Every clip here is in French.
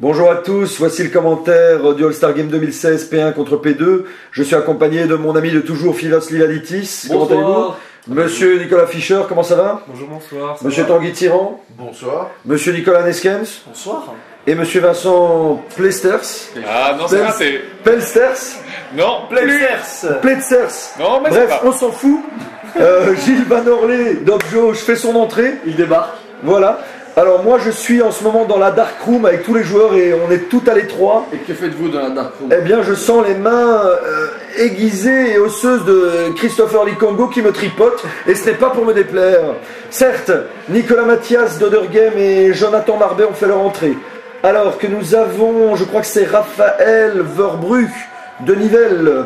Bonjour à tous, voici le commentaire du All-Star Game 2016 P1 contre P2. Je suis accompagné de mon ami de toujours Philos Livaditis. Comment allez-vous? Monsieur Nicolas Fischer, comment ça va? Bonjour, bonsoir. Monsieur Tanguy Tyran. Bonsoir. Monsieur Nicolas Neskens. Bonsoir. Et monsieur Vincent Pleisters. Ah non, c'est raté. Pelsters. Non, Pleisters. Pleisters. Non, mais bref, c'est pas. on s'en fout. Gilles Van Orley, Doc Joe, fais son entrée. Il débarque. Voilà. Alors moi je suis en ce moment dans la Dark Room avec tous les joueurs et on est tout à l'étroit. Et que faites-vous dans la Dark Room? Eh bien je sens les mains aiguisées et osseuses de Christopher Likongo qui me tripote et ce n'est pas pour me déplaire. Certes, Nicolas Mathias d'Odergame et Jonathan Marbet ont fait leur entrée. Alors que nous avons, je crois que c'est Raphaël Verbrugge de Nivelles,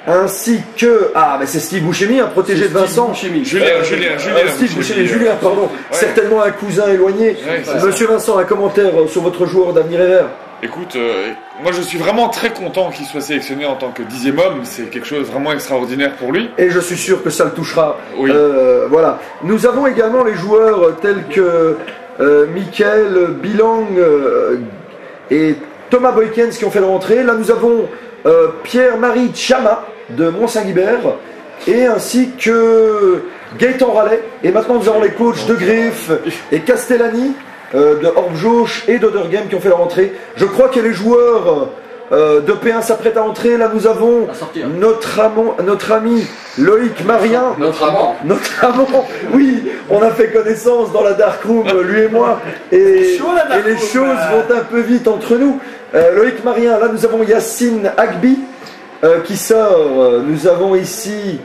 ainsi que... Ah, mais c'est Steve Buscemi, un protégé de Vincent. Julien Steve Buscemi, Julien, pardon. Ouais. Certainement un cousin éloigné. Ouais, Monsieur Vincent, un commentaire sur votre joueur d'avenir et vert. Écoute, moi je suis vraiment très content qu'il soit sélectionné en tant que 10e homme. C'est quelque chose de vraiment extraordinaire pour lui. Et je suis sûr que ça le touchera. Oui. Voilà. Nous avons également les joueurs tels que Michael Bilang et Thomas Boykens qui ont fait leur entrée. Là, nous avons Pierre-Marie Chama de Mont-Saint-Guibert et ainsi que Gaëtan Rallet. Et maintenant, nous avons les coachs de Griff et Castellani de Orbjoch et d'Odergame qui ont fait leur entrée. Je crois que les joueurs de P1 s'apprêtent à entrer. Là, nous avons notre ami Loïc Marien. Notre amant. Oui, on a fait connaissance dans la Dark Room, lui et moi. Et les choses vont un peu vite entre nous. Loïc Marien, là, nous avons Yacine Agbi qui sort. Nous avons ici...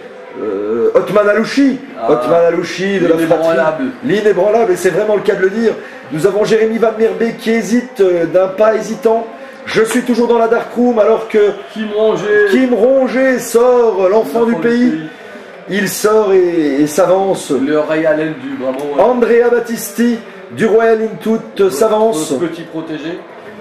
Othman Alouchi, Othman Alouchi de la fratrie, l'inébranlable, et c'est vraiment le cas de le dire. Nous avons Jérémy Van Merbe qui hésite d'un pas hésitant. Je suis toujours dans la Dark Room alors que Kim Ronget sort, l'enfant du pays. Il sort et s'avance. Le Royal L du Bravo. Andrea Battisti du Royal Intout s'avance. Petit protégé.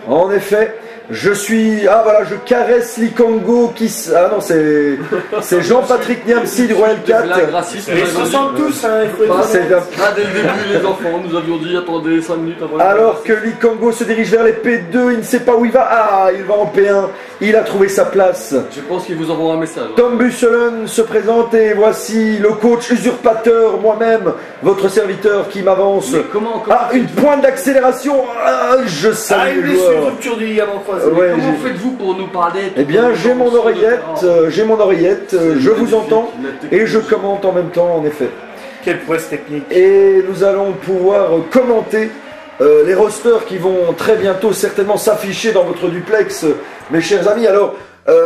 En effet. Je suis... Ah voilà, je caresse Likongo qui... Ah non, c'est Jean-Patrick Niamsi du Royal 4. Ils se ressemblent tous, hein, il faut Dès le début, les enfants, nous avions dit attendez 5 minutes avant. Alors que Likongo se dirige vers les P2, il ne sait pas où il va. Ah, il va en P1, il a trouvé sa place. Je pense qu'il vous envoie un message. Tom Busselen se présente et voici le coach usurpateur, moi-même, votre serviteur qui m'avance. Comment une pointe d'accélération. Ah, je salue une le joueur. rupture du ligament croisé. Ouais, comment faites-vous pour nous parler? Eh bien, j'ai mon oreillette, je vous entends et je commente en même temps, en effet. Quelle prouesse technique. Et nous allons pouvoir commenter les rosters qui vont très bientôt certainement s'afficher dans votre duplex, mes chers amis. Alors,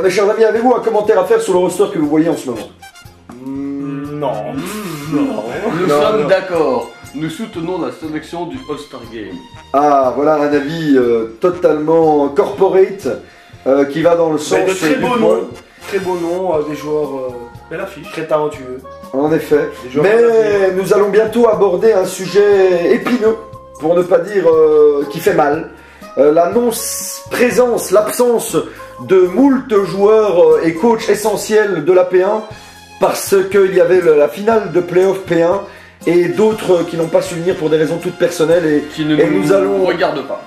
mes chers amis, avez-vous un commentaire à faire sur le roster que vous voyez en ce moment? Non. Nous sommes d'accord. Nous soutenons la sélection du All-Star Game. Ah, voilà un avis totalement corporate qui va dans le sens de très du beaux point. noms. Très beaux noms, des joueurs très talentueux. En effet. Des joueurs Mais nous allons bientôt aborder un sujet épineux, pour ne pas dire qui fait mal. La non-présence, l'absence de moult joueurs et coachs essentiels de la P1 parce qu'il y avait la finale de playoff P1 et d'autres qui n'ont pas su venir pour des raisons toutes personnelles et Qui ne nous nous allons... regardent pas.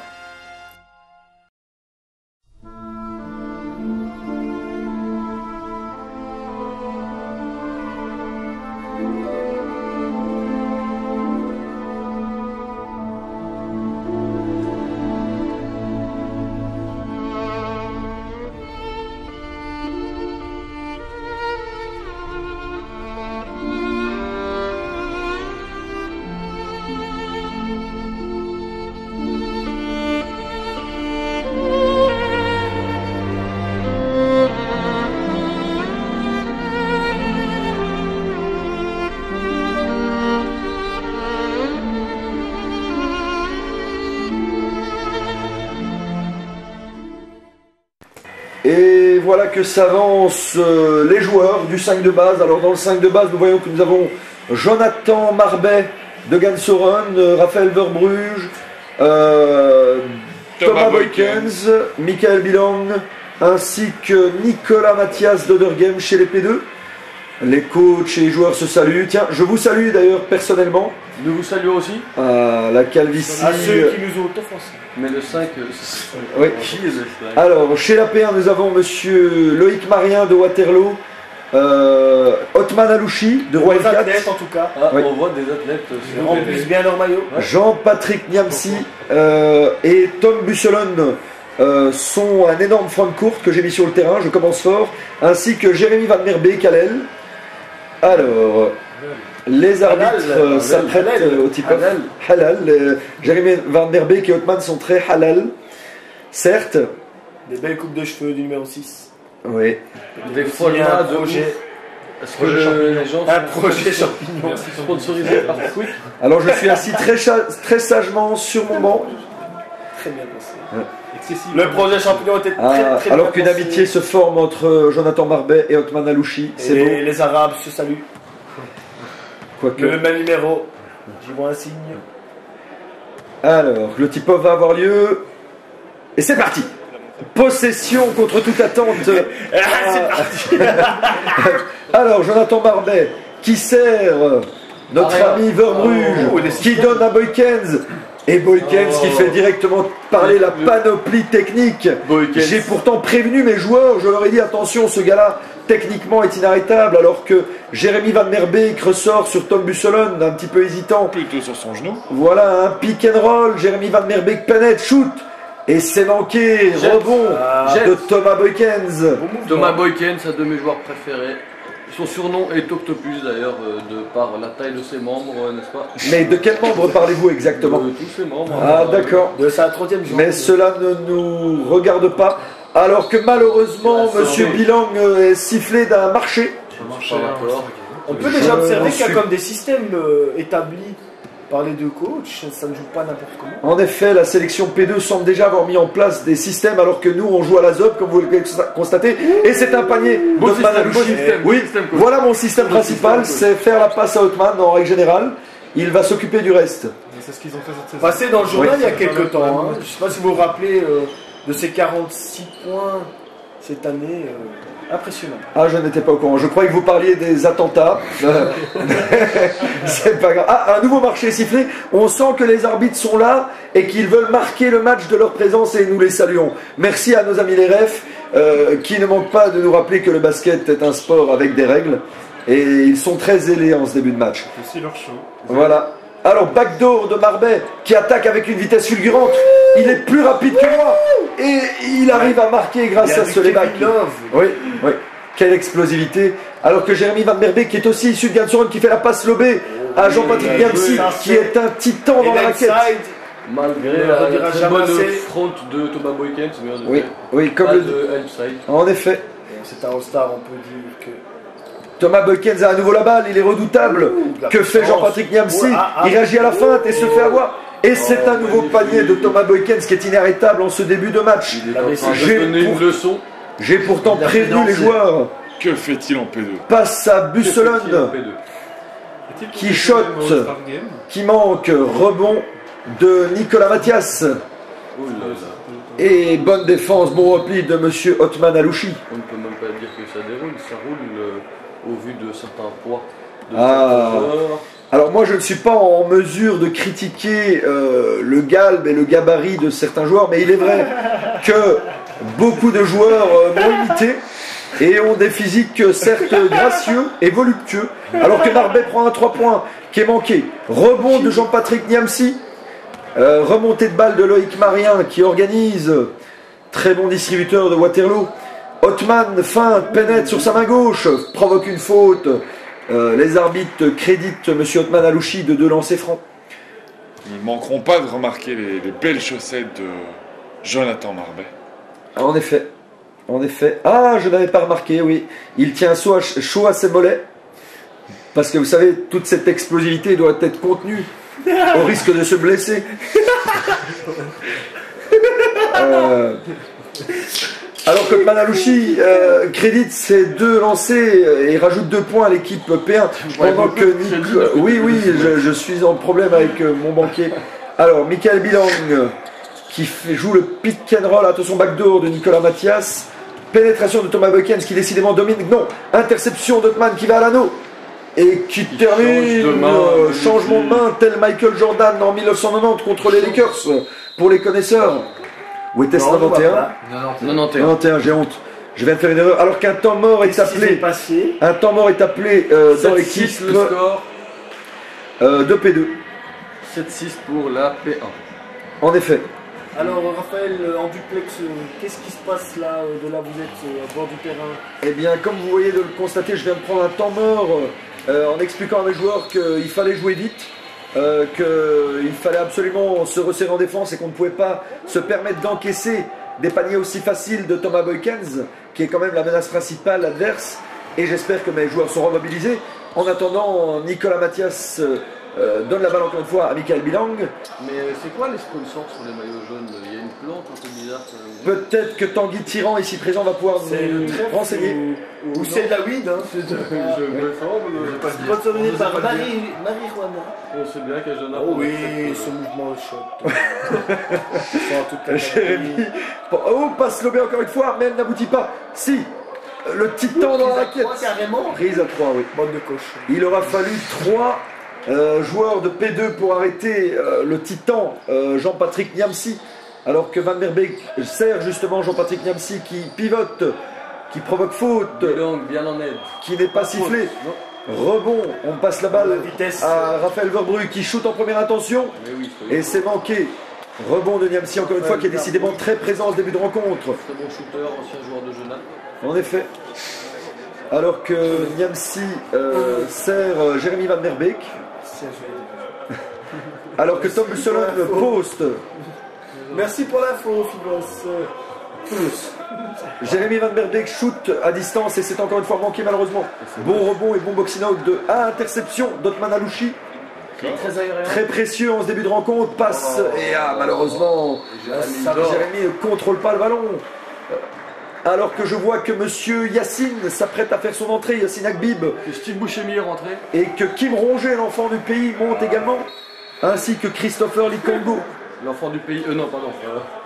Et voilà que s'avancent les joueurs du 5 de base. Alors dans le 5 de base, nous voyons que nous avons Jonathan Marbet de Gansoren, Raphaël Verbrugge, Thomas Boykens, Michael Bilang, ainsi que Nicolas Mathias d'Odergame chez les P2. Les coachs et les joueurs se saluent. Tiens, je vous salue d'ailleurs personnellement. Nous vous saluons aussi. La calvitie. À ceux qui nous ont offensés. Mais le 5, Oui. qui est le 5? Alors, chez la P1, nous avons monsieur Loïc Marien de Waterloo, Othman Alouchi de Royal Des 4, athlètes en tout cas. Ah, Oui. on voit des athlètes. Ils remplissent bien leur maillot. Jean-Patrick Niamsi et Tom Busselon sont un énorme front courte que j'ai mis sur le terrain, je commence fort, ainsi que Jérémy Van Der Beek à l'aile. Alors, les arbitres s'apprêtent au tip-off. Halal. Jérémy Van Der Beek et Othman sont très halal, certes. Des belles coupes de cheveux du numéro 6. Oui. Des Aussi formats un de projet. Est-ce que les gens Un projet champignon. sont sponsorisés par Quick? Alors, je suis assis très sagement sur mon banc. Très bien pensé. Le projet champignon était très Alors bien qu'une pensé. amitié se forme entre Jonathan Barbet et Othman Alouchi, c'est beau. Et les Arabes se saluent. Quoique. Le même numéro. J'y vois un signe. Alors, le tip-off va avoir lieu. Et c'est parti. Possession contre toute attente. C'est parti. Alors, Jonathan Barbet qui sert notre ami Verbruge, qui donne à Boykens. Et Boykens qui fait directement parler la panoplie technique. Boykens. J'ai pourtant prévenu mes joueurs, je leur ai dit attention, ce gars-là techniquement est inarrêtable, alors que Jérémy Van Der Beek ressort sur Tom Busselon, un petit peu hésitant. Plutôt sur son genou. Voilà un pick and roll, Jérémy Van Der Beek pénètre, shoot. Et c'est manqué, rebond de Thomas Boykens. Thomas Boykens, un de mes joueurs préférés. Son surnom est Octopus d'ailleurs, de par la taille de ses membres, n'est-ce pas? Mais de quel membre parlez-vous exactement? De tous ses membres. Ah d'accord. De sa 3e journée. Mais cela ne nous regarde pas. Alors que malheureusement, Monsieur Bilang est sifflé d'un marché. On peut déjà observer qu'il y a suis- comme des systèmes établis par les deux coachs. Ça ne joue pas n'importe comment. En effet, la sélection P2 semble déjà avoir mis en place des systèmes alors que nous, on joue à la ZOP, comme vous le constatez. Et c'est un panier Bon d'Othman système, Alouchi. bon système, Oui, bon système, coach. voilà mon système Bon principal, système, c'est faire la passe à Othman en règle générale. Il va s'occuper du reste. C'est ce qu'ils ont fait cette saison. Passé dans le journal Oui. il y a quelques temps. Hein. Je ne sais pas si vous vous rappelez de ces 46 points cette année. Impressionnant. Ah, je n'étais pas au courant. Je croyais que vous parliez des attentats. C'est pas grave. Ah, un nouveau marché sifflé. On sent que les arbitres sont là et qu'ils veulent marquer le match de leur présence et nous les saluons. Merci à nos amis les refs qui ne manquent pas de nous rappeler que le basket est un sport avec des règles et ils sont très zélés en ce début de match. C'est aussi leur show. Voilà. Alors, backdoor de Marbet qui attaque avec une vitesse fulgurante. Il est plus rapide que moi et il arrive à marquer grâce à ce layback. Oui, oui. Quelle explosivité. Alors que Jérémy Van Der Beek qui est aussi issu de Gansoren qui fait la passe lobée à Jean-Patrick Niamsi qui est un titan dans la raquette. Malgré On la redira très jamais bonne assez. front de Thomas Boykens, mais en Oui, effet, oui, comme pas le... de Helpside. En effet. C'est un All-Star, on peut dire que. Thomas Boykens a à nouveau la balle, il est redoutable. Que fait Jean-Patrick Niamsi? Il réagit à la feinte et se fait avoir. Et c'est un nouveau panier de Thomas Boykens qui est inarrêtable en ce début de match. Il est en train de donner une leçon. J'ai pourtant prévenu les joueurs. Que fait-il en P2? Passe à Busselon Est-il qui pour shot, le All-Star Game qui manque, rebond de Nicolas Mathias. Oh là là. Et bonne défense, bon repli de Monsieur Othman Alouchi. On ne peut même pas dire que ça déroule, ça roule au vu de certains poids de Ah. certains joueurs. Alors moi je ne suis pas en mesure de critiquer le galbe et le gabarit de certains joueurs, mais il est vrai que beaucoup de joueurs m'ont imité et ont des physiques certes gracieux et voluptueux, alors que Marbet prend un 3 points qui est manqué. Rebond de Jean-Patrick Niamsi, remontée de balle de Loïc Marien qui organise, très bon distributeur de Waterloo. Othman feinte, pénètre sur sa main gauche, provoque une faute. Les arbitres créditent M. Othman Alouchi de 2 lancers francs. Ils ne manqueront pas de remarquer les belles chaussettes de Jonathan Marbet. En effet. En effet. Ah, je n'avais pas remarqué, oui. Il tient chaud à ses mollets. Parce que vous savez, toute cette explosivité doit être contenue au risque de se blesser. Alors que Manalouchi crédite ses 2 lancers et rajoute 2 points à l'équipe P1. Pendant que oui, je suis en problème avec mon banquier. Alors, Michael Bilang qui joue le pick and roll, attention backdoor de Nicolas Mathias. Pénétration de Thomas Boykens qui décidément domine. Non, interception d'Othman qui va à l'anneau. Et qui termine changement de main tel Michael Jordan en 1990 contre les Lakers pour les connaisseurs. Où était-ce 91? 91, j'ai honte. Je viens de faire une erreur. Alors qu'un temps mort est appelé. Un temps mort est appelé dans l'équipe le score de P2. 7-6 pour la P1. En effet. Alors Raphaël, en duplex, qu'est-ce qui se passe là? De là vous êtes à bord du terrain? Eh bien, comme vous voyez de le constater, je viens de prendre un temps mort en expliquant à mes joueurs qu'il fallait jouer vite, qu'il fallait absolument se resserrer en défense et qu'on ne pouvait pas se permettre d'encaisser des paniers aussi faciles de Thomas Boykens, qui est quand même la menace principale adverse. Et j'espère que mes joueurs sont remobilisés. En attendant, Nicolas Mathias donne la balle encore une fois à Michael Bilang. Mais c'est quoi les sponsors sur les maillots jaunes? Il y a une plante un peu bizarre. Peut-être que Tanguy Tyran, ici présent, va pouvoir nous renseigner. Ou c'est de la weed, hein? Je me semble. Sponsorisé par Marijuana. On sait bien qu'il y a Jonathan. Oh oui, ce mouvement shot. Jérémy. Oh, passe lobé encore une fois, mais elle n'aboutit pas. Si, le titan dans la raquette. Carrément. Prise à 3, oui. Bande de coche. Il aura fallu 3 joueurs de P2 pour arrêter le titan Jean-Patrick Niamsi. Alors que Van der Beek sert justement Jean-Patrick Niamsi qui pivote, qui provoque faute, Bien en aide. qui n'est pas sifflé. Rebond, on passe la balle à Raphaël Verbru qui shoot en première intention. Et c'est manqué. Rebond de Niamsi encore une fois qui est décidément très présent en ce début de rencontre. Très bon shooter, ancien joueur de Genappe. En effet. Alors que Niamsi sert Jérémy Van der Beek. Alors que Tom Busselon poste. Merci pour l'info, Phibos. Jérémy Van der Beek shoot à distance et c'est encore une fois manqué malheureusement. Bon rebond et bon boxing out de interception d'Otman Alouchi. Très précieux en ce début de rencontre. Passe et malheureusement Jérémy ne contrôle pas le ballon. Alors que je vois que Monsieur Yacine s'apprête à faire son entrée, Yacine Agbib. Que Steve Bouchemi est rentré. Et que Kim Ronget, l'enfant du pays, monte également. Ainsi que Christopher Likongo. L'enfant du pays, non pardon.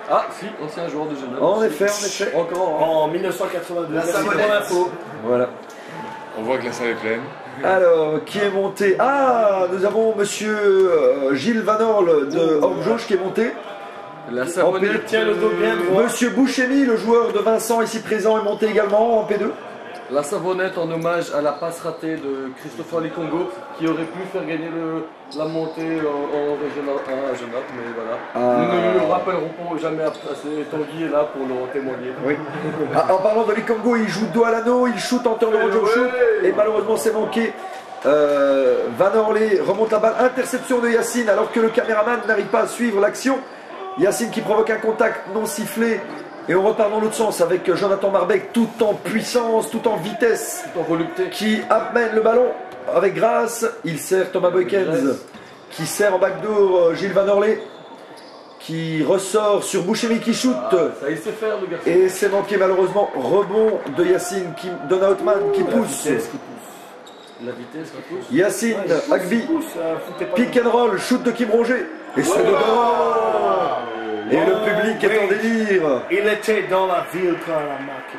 Ah si, ancien joueur de Genappe. En effet, en effet. Encore. En 1982. Merci pour l'info. Voilà. On voit que la salle est pleine. Alors, qui est monté? Ah, nous avons Monsieur Gilles Van Orle de Orbe-Jauge qui est monté. La savonnette tient le dos bien droit. Monsieur Bouchemi, le joueur de Vincent ici présent, est monté également en P2. La savonnette en hommage à la passe ratée de Christopher Likongo qui aurait pu faire gagner la montée en régional 1 à Genappe, mais voilà. Nous ne le rappellerons jamais assez. Tanguy est là pour le témoigner. Oui. En parlant de Likongo, il joue dos à l'anneau, il shoot en turnover jump shoot et malheureusement c'est manqué. Van Orle remonte la balle, interception de Yacine alors que le caméraman n'arrive pas à suivre l'action. Yacine qui provoque un contact non sifflé. Et on repart dans l'autre sens avec Jonathan Marbeck tout en puissance, tout en vitesse, tout en volupté, qui amène le ballon avec grâce. Il sert Thomas Boykens, qui sert en backdoor Gilles Van Orle, qui ressort sur Bouchemi qui shoot. Ça il sait faire le garçon. Et c'est manqué malheureusement. Rebond de Yacine qui donne à Outman qui pousse. La vitesse qui pousse. Yacine, Agbi, pick and roll, shoot de Kim Ronget. Et c'est dedans. Et le public est en délire. Il était dans la ville quand la marque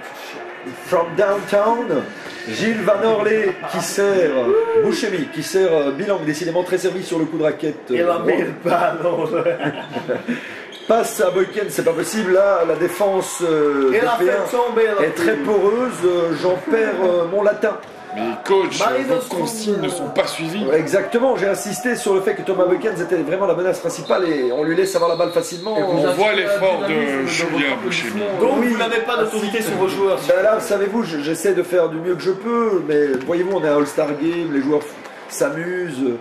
From downtown, Gilles Van Orle qui sert Bouchemi, qui sert Bilang, décidément très servi sur le coup de raquette. Il a mis le ballon. Passe à Boykens, c'est pas possible. Là, la défense de P1 est très poreuse. J'en perds mon latin. Mais coach, vos consignes ne sont pas suivies. Exactement, j'ai insisté sur le fait que Thomas Boykens était vraiment la menace principale et on lui laisse avoir la balle facilement. On voit l'effort de Julien Bouchemi. Donc vous n'avez pas d'autorité sur vos joueurs. Ben là, savez-vous, j'essaie de faire du mieux que je peux, mais voyez-vous, on est à All-Star Game, les joueurs s'amusent,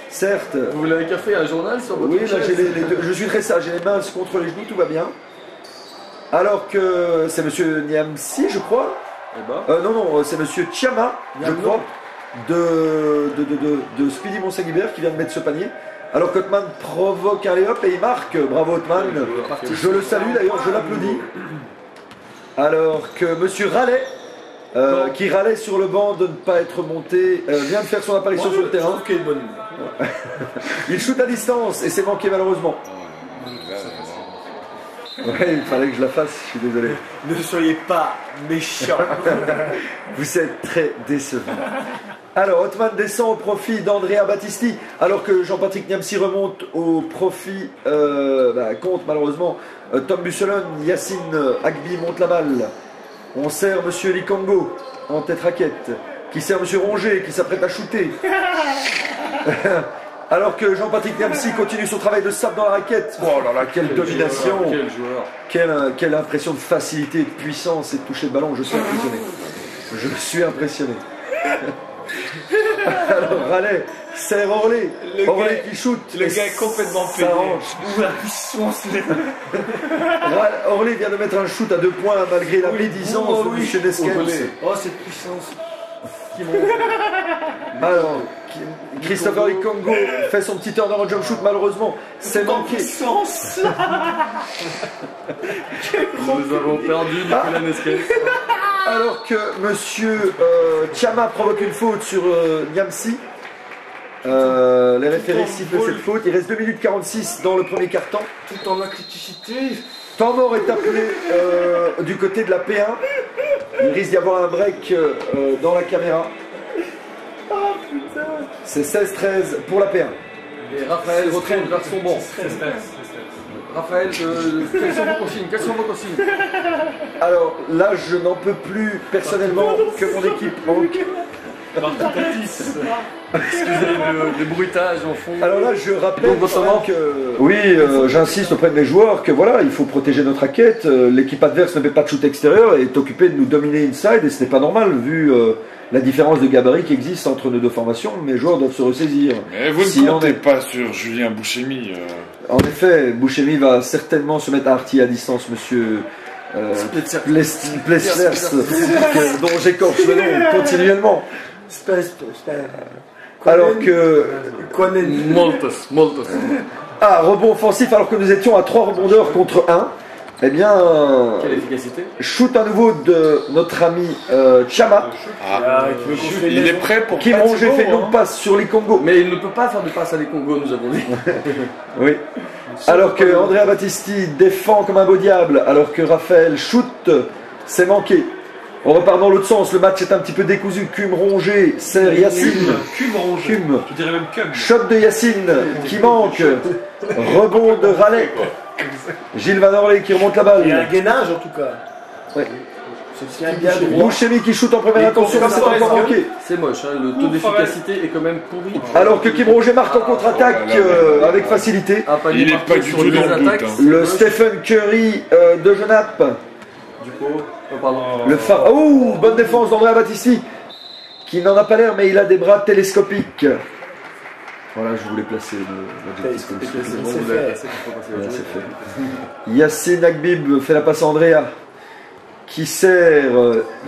certes. Vous l'avez qu'à fait un journal sur votre Oui, là, j'ai les deux. Je suis très sage, j'ai les mains contre les genoux, tout va bien. Alors que c'est Monsieur Niamsi, je crois. Non, c'est Monsieur Chiama, je crois, de Speedy Monsaguibert qui vient de mettre ce panier. Alors qu'Otman provoque un lay-up et il marque. Bravo Otman. Je le salue d'ailleurs, je l'applaudis. Alors que Monsieur Rallet, qui râlait sur le banc de ne pas être monté, vient de faire son apparition sur le terrain. Il shoot à distance et c'est manqué malheureusement. Ouais, il fallait que je la fasse, je suis désolé. Ne soyez pas méchants. Vous êtes très décevant. Alors, Othman descend au profit d'Andrea Battisti, alors que Jean-Patrick Niamsi remonte au profit, contre malheureusement Tom Busselon. Yacine Agbi monte la balle. On sert Monsieur Likongo en tête raquette, qui sert Monsieur Ronget, qui s'apprête à shooter. Alors que Jean-Patrick Niamsi continue son travail de sable dans la raquette. Oh là là, quelle domination! Quel joueur! Quelle impression de facilité, de puissance et de toucher le ballon. Je suis impressionné. Je suis impressionné. Alors Raleigh sert Orlé. Orlé qui shoot. Le gars est complètement pédé. La puissance. Orlé vient de mettre un shoot à 2 points malgré la médisance de M. Desquels. Oh, cette puissance. Alors, Christopher Likongo fait son petit turnover jump shoot, malheureusement, c'est manqué. Nous avons perdu Nicolas Nesquets. Alors que Monsieur Chama provoque une faute sur Niamsi. Les référés sifflent cette faute. Il reste 2 minutes 46 dans le premier quart-temps. Tout en criticité. Temps mort est appelé du côté de la P1. Il risque d'y avoir un break dans la caméra. Oh putain. C'est 16-13 pour la P1. Et Raphaël retourne vers son banc. Raphaël, quelles sont vos consignes? Alors là, je n'en peux plus personnellement que mon équipe manque. Excusez le bruitage en fond. Alors là, je rappelle que oui, j'insiste auprès de mes joueurs que voilà, il faut protéger notre raquette. L'équipe adverse ne fait pas de shoot extérieur et est occupée de nous dominer inside et ce n'est pas normal vu la différence de gabarit qui existe entre nos deux formations. Mes joueurs doivent se ressaisir. Mais vous ne comptez pas sur Julien Bouchemi. En effet, Bouchemi va certainement se mettre à artiller à distance, monsieur. Plessers, dont j'écorche le nom continuellement. Alors que. Moltos. Ah, rebond offensif alors que nous étions à 3 rebondeurs contre 1. Eh bien. Quelle efficacité. Shoot à nouveau de notre ami Chama. Il est prêt pour. Qui Ronget fait une longue passe sur les Congos. Mais il ne peut pas faire de passe à les Congos, nous avons dit. Oui. Alors que Andrea Battisti défend comme un beau diable, alors que Raphaël shoot, c'est manqué. On repart dans l'autre sens, le match est un petit peu décousu. Cum Ronget sert Yacine. Cum. Je dirais même cum. Shot de Yacine qui manque. Rebond de Raleigh. Gilles Van Orley qui remonte la balle. Il y a un gainage en tout cas. Ouais. C'est un bien droit. Bouchemi qui shoot en première intention, mais c'est encore manqué. C'est moche, hein, le taux d'efficacité est quand même pourri. Alors que Kim Ronget marque en contre-attaque avec facilité. Il n'est pas du tout dans le but. Le Stephen Curry de Genappe. Du coup, pardon. Le phare. Oh, bonne défense d'Andrea Battisti. Qui n'en a pas l'air, mais il a des bras télescopiques. Voilà, je voulais placer l'adjectif comme ça. C'est fait. Yacine Agbib fait la passe à Andrea. Qui sert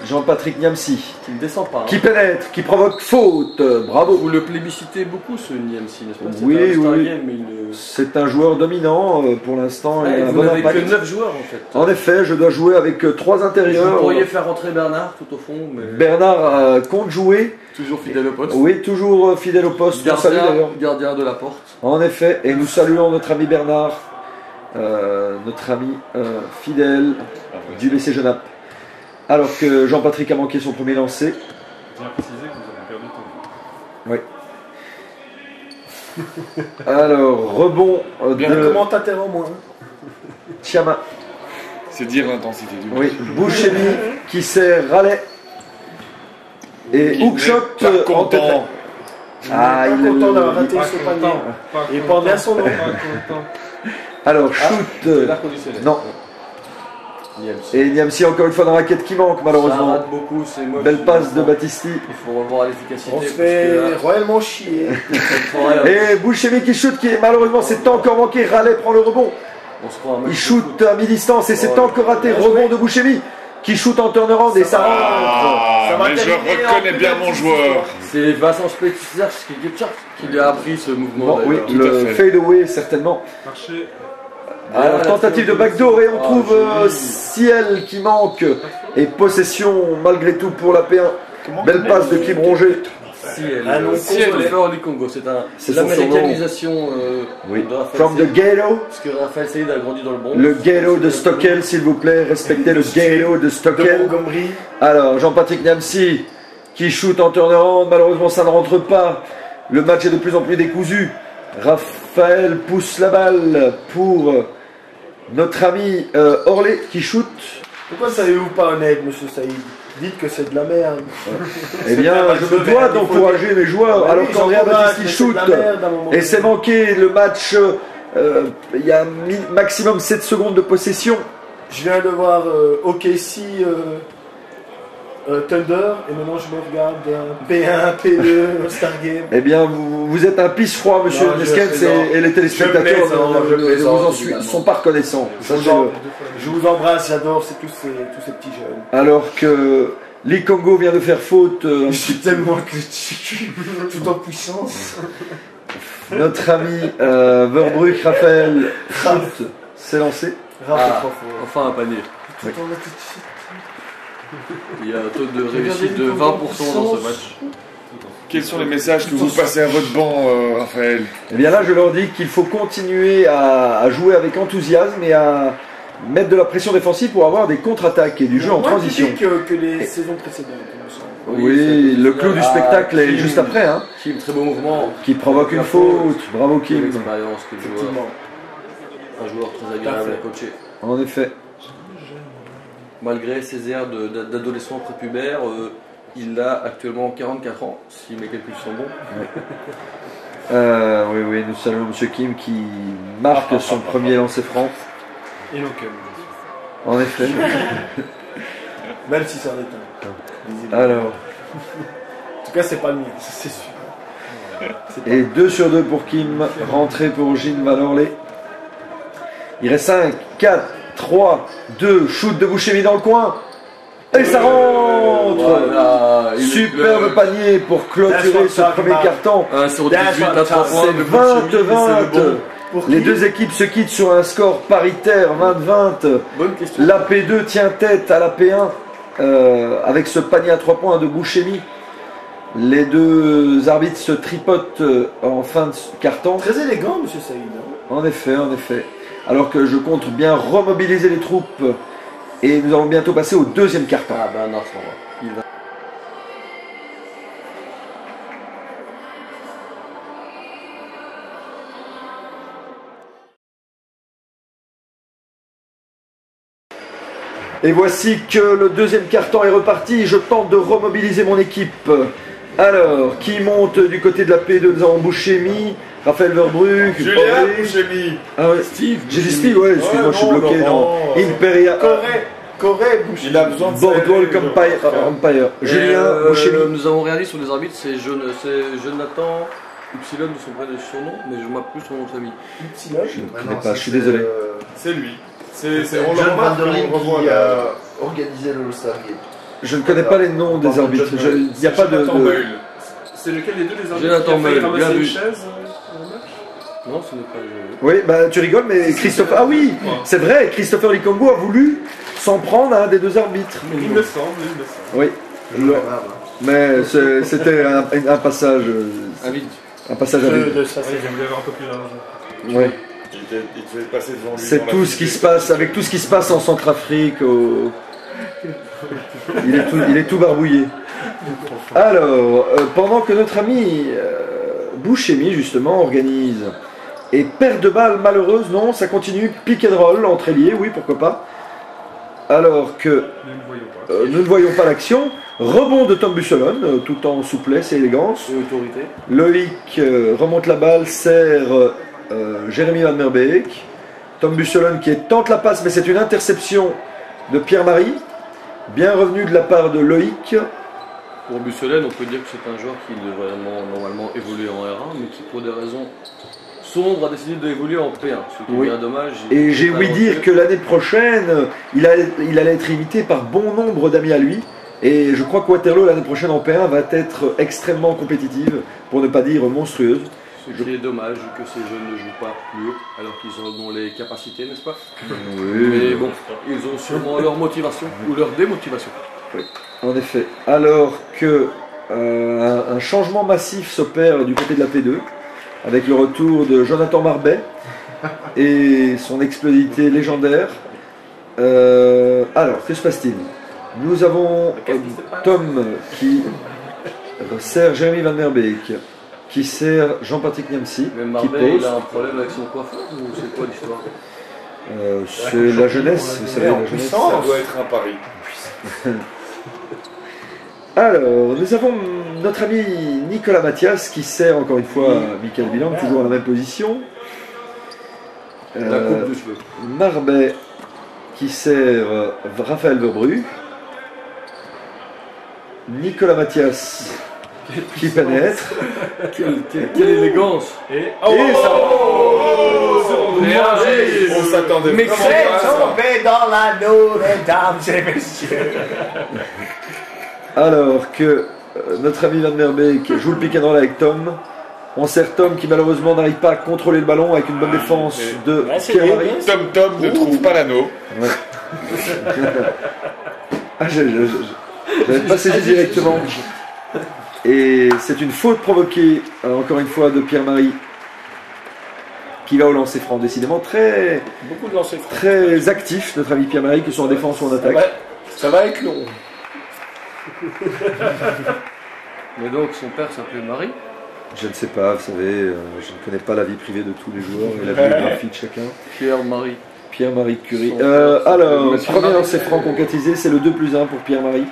Jean-Patrick Niamsi. Qui ne descend pas. Qui pénètre, qui provoque faute. Bravo. Vous le plébiscitez beaucoup ce Niamsi, n'est-ce pas? Oui. Mais c'est un joueur dominant pour l'instant. Ouais, vous n'avez que 9 joueurs en fait. En effet, je dois jouer avec 3 intérieurs. Vous pourriez faire rentrer Bernard tout au fond. Mais... Bernard compte jouer. Toujours fidèle au poste. Oui, toujours fidèle au poste. Gardien de la porte. En effet, et nous saluons notre ami Bernard, notre ami fidèle du BC Genappe. Alors que Jean-Patrick a manqué son premier lancer. Bien précisé que vous avez perdu ton Oui. Alors, rebond de commentateur en moins. Chama. C'est dire l'intensité du match. Oui, Bouchemi qui sert Raleigh. Et hookshot en tête. Ah, il est content d'avoir raté ce panier. Il prend bien son nom. Alors, shoot. Non. Et Niamsi encore une fois dans la raquette qui manque malheureusement. Ça rate beaucoup, c'est moche. Belle passe de Battisti. Il faut revoir l'efficacité. On se fait royalement chier. Et Bouchemi qui shoot, qui malheureusement c'est encore manqué. Raleigh prend le rebond. Il shoot à mi-distance et c'est encore raté. Rebond de Bouchemi qui shoot en turnaround et ça rentre. Mais je reconnais bien mon joueur. C'est Vincent Spetzer qui lui a appris ce mouvement. Bon, oui, le fade away certainement. Marché. Alors, tentative de backdoor et on trouve Ciel qui manque et possession malgré tout pour la P1. Belle passe de Kim Ronget. Christopher Likongo, c'est l'américanisation de Raphaël From the ghetto. Parce que Raphaël Saïd a grandi dans le Bronx. Le ghetto de Stockel, s'il vous plaît, respectez le ghetto de Stockel. Alors, Jean-Patrick Niamsi qui shoot en turnaround, malheureusement ça ne rentre pas. Le match est de plus en plus décousu. Raphaël pousse la balle pour notre ami Orlé qui shoot. Pourquoi savez-vous pas honnête, monsieur Saïd? Dites que c'est de la merde. Eh bien, je me dois d'encourager mes joueurs, alors qu'Andrea Baptiste shoot. Et c'est manqué le match. Il y a maximum 7 secondes de possession. Je viens de voir OKC Thunder et maintenant je me regarde P1, P2, Stargame. Eh bien, vous êtes un pisse froid, monsieur Neskens, et les téléspectateurs sont pas reconnaissants. Je vous embrasse, j'adore tous ces petits jeunes. Alors que Likongo vient de faire faute. Je suis tellement tout en puissance. Notre ami Verbrugge, Raphaël, s'est lancé. Enfin un panier. Oui. Il y a un taux de réussite de 20% dans ce match. Quels sont les messages que vous passez à votre banc, Raphaël? Eh bien là, je leur dis qu'il faut continuer à jouer avec enthousiasme et à mettre de la pression défensive pour avoir des contre-attaques et du jeu en transition. Que les saisons précédentes. Oui, le clou du spectacle est juste après. Hein. Kim, très beau mouvement. Qui provoque une faute. Bravo Kim. L'expérience que le joueur. Un joueur très agréable à coacher. En effet. Malgré ses airs d'adolescent prépubère, il a actuellement 44 ans, si mes calculs sont bons. Oui, nous saluons M. Kim qui marque son premier lancer franc. Et donc, en effet. Même si ça en est un. Alors. En tout cas, c'est pas le mien, c'est sûr. Et 2 sur 2 pour Kim, rentrée pour Gilles Valorlé. Il reste 5, 4, 3, 2, shoot de Bouchemi dans le coin. Et ça rentre. Voilà, superbe panier pour clôturer ce premier carton. Sur 18 à 3 points. C'est 20-20. Les deux équipes se quittent sur un score paritaire, 20-20. La P2 tient tête à la P1 avec ce panier à 3 points de Bouchemi. Les deux arbitres se tripotent en fin de carton. Très élégant, monsieur Saïd. En effet, en effet. Alors que je compte bien remobiliser les troupes. Et nous allons bientôt passer au deuxième carton. Ah ben non, il va. Et voici que le deuxième carton est reparti. Je tente de remobiliser mon équipe. Alors, qui monte du côté de la P2? Nous avons Bouchemi, Raphaël Verbrugge, Julien Bouchemi. Ah ouais. Steve. J'ai dit Steve, ouais, excuse-moi, je suis bloqué dans Imperia. Corée, Bouchemi. Il a besoin de Boardwalk Empire. Julien Bouchemi. Nous avons regardé sur les arbitres, c'est Jonathan Upsilon de son vrai surnom, mais je ne m'appelle plus son nom de famille. Upsilon. Je ne connais pas, je suis désolé. C'est lui. C'est John Van Der Linde qui a organisé le All-Star Game. Je ne connais pas les noms des arbitres. Il n'y a pas de. C'est lequel des deux les arbitres Jonathan qui a failli Meul, bien ramasser vu. une chaise Non, ce n'est pas. Oui, bah tu rigoles, mais Christopher. Ah oui, c'est vrai, Christopher Likongo a voulu s'en prendre à un des deux arbitres. Il me semble, Oui. Mais c'était un passage. Un passage à vide. Il voulait avoir un peu plus d'argent. Oui. Il devait passer devant lui. C'est tout ce qui se passe, avec tout ce qui se passe en Centrafrique. Il est tout barbouillé. Alors, pendant que notre ami Bouchemi, justement, organise et perte de balle malheureuse, non, ça continue, pick and roll entre ailiers, oui, pourquoi pas. Alors que nous ne voyons pas l'action. Rebond de Tom Busselon, tout en souplesse et élégance. Et autorité. Loïc remonte la balle, sert Jérémy Van Merbeek. Tom Busselon qui tente la passe, mais c'est une interception de Pierre-Marie. Bien revenu de la part de Loïc. Pour Busselon, on peut dire que c'est un joueur qui devrait normalement évoluer en R1, mais qui pour des raisons sombres a décidé d'évoluer en P1, ce qui est bien dommage. Et j'ai ouï dire que l'année prochaine, il allait être imité par bon nombre d'amis à lui. Et je crois que Waterloo l'année prochaine en P1 va être extrêmement compétitive, pour ne pas dire monstrueuse. Ce qui est dommage que ces jeunes ne jouent pas plus haut, alors qu'ils en ont les capacités, n'est-ce pas? Oui. Mais bon, ils ont sûrement leur motivation ou leur démotivation. Oui, en effet. Alors que un changement massif s'opère du côté de la P2 avec le retour de Jonathan Marbet et son explosivité légendaire. Alors, que se passe-t-il? Nous avons Tom qui sert Jérémy Van Der Beek, qui sert Jean-Patrick Niamsi, Mais qui Marbet, il pose. a un problème avec son coiffeur ou c'est quoi l'histoire? C'est la jeunesse, vous savez, la jeunesse. Ça doit être un pari. Alors, nous avons notre ami Nicolas Mathias qui sert encore une fois Michael Bilang, toujours à la même position. La coupe de cheveux. Marbet qui sert Raphaël Verbru. Nicolas Mathias qui pénètre. Quelle élégance! Et. On s'attendait Mais vraiment c'est pas à ça. tombé dans l'anneau, mesdames et messieurs. Alors que notre ami Van Der Beek joue le pick and roll avec Tom. On sert Tom qui malheureusement n'arrive pas à contrôler le ballon avec une bonne défense de Ouais, c'est Pierre-Marie. bien. Tom ne trouve pas l'anneau. Ah, j'avais pas saisi directement. Et c'est une faute provoquée, encore une fois, de Pierre-Marie, qui va au lancer franc. Décidément très, Beaucoup de lancers francs. très actif, notre ami Pierre-Marie, que ce soit en défense ou en attaque. Ça va être long. Mais donc son père s'appelait Marie. Je ne sais pas, vous savez, je ne connais pas la vie privée de tous les joueurs et la biographie de chacun. Pierre-Marie. Pierre-Marie Curie. Son père Alors, Monsieur premier Marie. lancer franc concrétisé, c'est le 2+1 pour Pierre-Marie.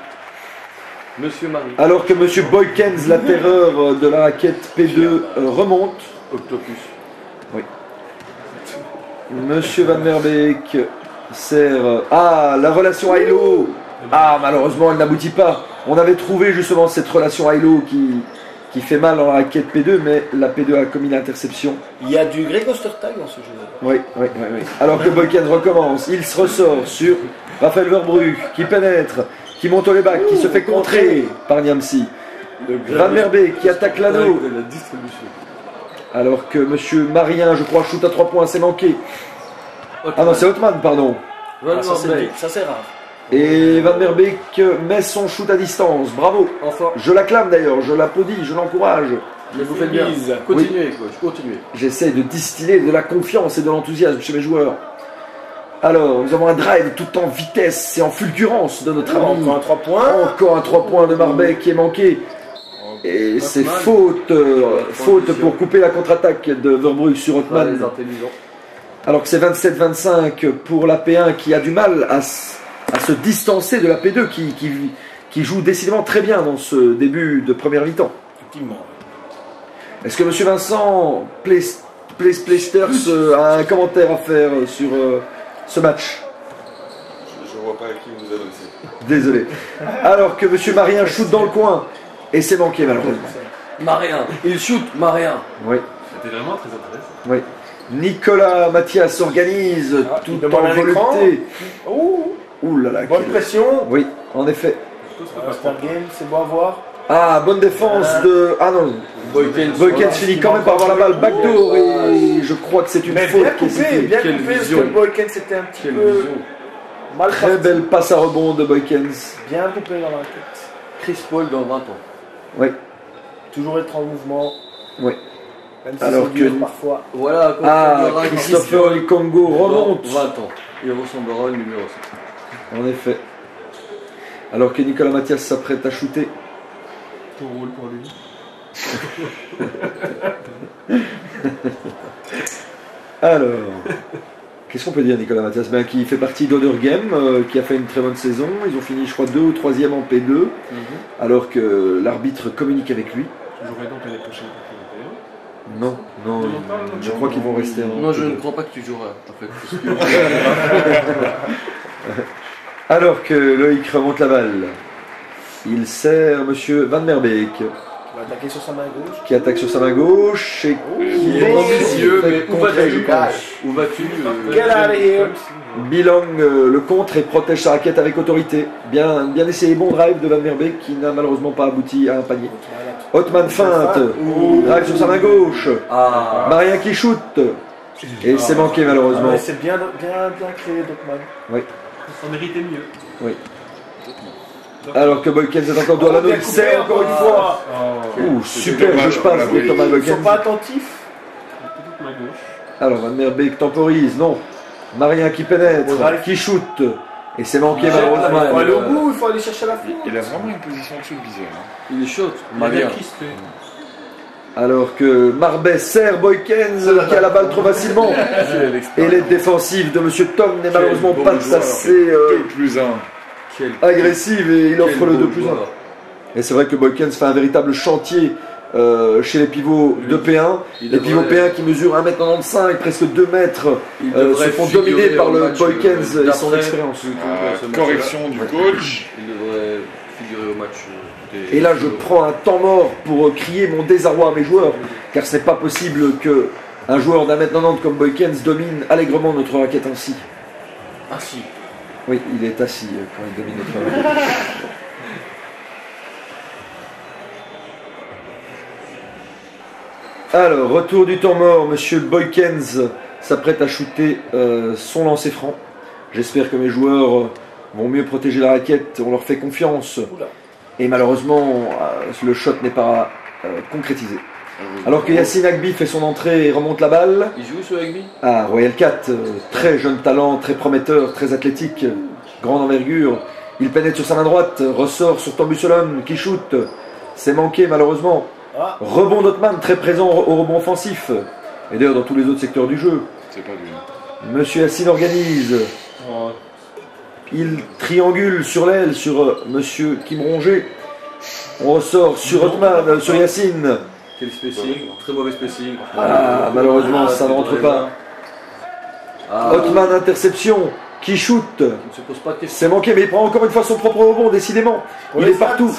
Monsieur Marie. Alors que Monsieur Boykens, la terreur de la raquette P2, remonte. Octopus. Monsieur Van Der Beek sert. Ah, la relation Hilo. Ah, malheureusement, elle n'aboutit pas. On avait trouvé justement cette relation Hilo qui fait mal dans la raquette P2, mais la P2 a commis l'interception. Il y a du Greg Ostertag dans ce jeu. Oui. Alors que Boykens recommence, il se ressort sur Raphaël Verbru qui pénètre, qui monte au layback, qui se fait contrer par Niamsi. Van Der Beek qui attaque l'anneau. De la distribution. Alors que Monsieur Marien, je crois, shoot à 3 points, c'est manqué. Ah non, c'est Hotman, pardon. Van Ça Beek. c'est rare. Et Van Der Beek met son shoot à distance. Bravo. Enfin, Je l'acclame d'ailleurs, je l'applaudis, je l'encourage. mais vous faites bien. Continuez, coach, continuez. J'essaie de distiller de la confiance et de l'enthousiasme chez mes joueurs. Alors, nous avons un drive tout en vitesse et en fulgurance de notre ami. Encore un 3 points. Encore un 3 points de Marbet qui est manqué. Et c'est faute pour couper la contre-attaque de Verbruck sur Pas Hotman. les intelligents. Alors que c'est 27-25 pour la P1 qui a du mal à se distancer de la P2 qui joue décidément très bien dans ce début de première mi-temps. Effectivement. Est-ce que Monsieur Vincent Pleisters a un commentaire à faire sur ce match? Je vois pas à qui vous vous adressez. Désolé. Alors que Monsieur Marien shoot dans le coin et c'est manqué malheureusement. Marien. Il shoot, Marien. Oui, C'était vraiment très intéressant. oui. Nicolas Mathias organise il tout demande en un écran. volonté. Ouh, Ouh là là. bonne pression. Oui, en effet. Star Game, c'est beau à voir. Ah, bonne défense de. Ah non. Boykens finit quand même par avoir la balle backdoor et je crois que c'est une Mais faute bien qui est coupé, sifflée. bien Quelle coupé, parce vision. que Boyken c'était un petit Quelle peu vision. mal Très parti. belle passe à rebond de Boykens. Bien coupé dans la tête. Chris Paul dans 20 ans. Oui, Toujours être en mouvement. oui. Même si Alors c'est dur que- parfois. Voilà, quand Ah, on verra Christopher Likongo remonte. 20 ans. Il ressemblera au numéro 5. En effet. Alors que Nicolas Mathias s'apprête à shooter. Tout roule pour lui. Alors, qu'est-ce qu'on peut dire Nicolas Mathias? Ben, qui fait partie d'Other Game, qui a fait une très bonne saison. Ils ont fini, je crois, 2 ou 3e en P2, alors que l'arbitre communique avec lui. Toujours aidant l'année prochaine. Non, non, je crois qu'ils vont rester en Non, je P2. ne crois pas que tu joueras. En fait. Alors que Loïc remonte la balle, il sert Monsieur Van Der Beek, Il va attaquer sur sa main gauche. qui attaque sur sa main gauche et qui Il est ambitieux, mais où contrer, je vas-tu pense. Où vas-tu Get out of here. Bilang le contre et protège sa raquette avec autorité. Bien essayé, bon drive de Van Der Beek qui n'a malheureusement pas abouti à un panier. Hotman feinte, drive sur sa main gauche, Ah, Marien qui shoot et c'est manqué malheureusement. Ah, mais c'est bien créé, Dokman. Oui. On méritait mieux. Oui. Alors que Boykens est encore dans l'anneau, il sert encore une fois. Ouh, super, je passe de Thomas Ils sont Boykens. pas attentifs. Peut-être ma gauche. Alors, Van der Beek temporise, non. Marien qui pénètre, Ouais. qui shoot. Et c'est manqué Il faut malheureusement. aller au bout, il faut aller chercher la fin. Il a vraiment une position de shoot bizarre. Hein. Il est chaud. Il a bien Maria. crispé. Alors que Marbet sert Boykens qui a la balle trop facilement. Et l'aide défensive de Monsieur Tom n'est malheureusement beau pas joueur. assez 2+1. Quel agressive et il offre quel le beau 2+1. joueur. Et c'est vrai que Boykens fait un véritable chantier chez les pivots de P1. Il Les pivots devrait- P1 qui mesurent 1m95, presque 2 mètres, Il se devrait font figurer dominer par au le match, Boykens et son d'après, expérience. plutôt que ce match-là. Correction du coach. Il devrait figurer au match. Des- Et là, je prends un temps mort pour crier mon désarroi à mes joueurs, car ce n'est pas possible que un joueur d'1m90 comme Boykens domine allègrement notre raquette ainsi. Ah si. Oui, il est assis quand il domine notre raquette. Alors, retour du temps mort, Monsieur Boykens s'apprête à shooter son lancer franc. J'espère que mes joueurs vont mieux protéger la raquette, on leur fait confiance. Oula. Et malheureusement, le shot n'est pas concrétisé. Alors que Yacine Agbi fait son entrée et remonte la balle. Il joue ce rugby. Ah, Royal 4, très jeune talent, très prometteur, très athlétique, grande envergure. Il pénètre sur sa main droite, ressort sur Tombusolon qui shoot. C'est manqué malheureusement. Ah. Rebond d'Otman, très présent au rebond offensif. Et d'ailleurs dans tous les autres secteurs du jeu. C'est pas lui. Monsieur Yacine organise. Oh, Il triangule sur l'aile sur Monsieur Kim Ronger. On ressort sur Otman, sur Yacine. Quel spacing. Très mauvais spacing. Ah, malheureusement, ça ne rentre pas. Ah, Otman, interception, qui shoot. il ne se pose pas de questions. C'est manqué, mais il prend encore une fois son propre rebond, décidément. Il est partout.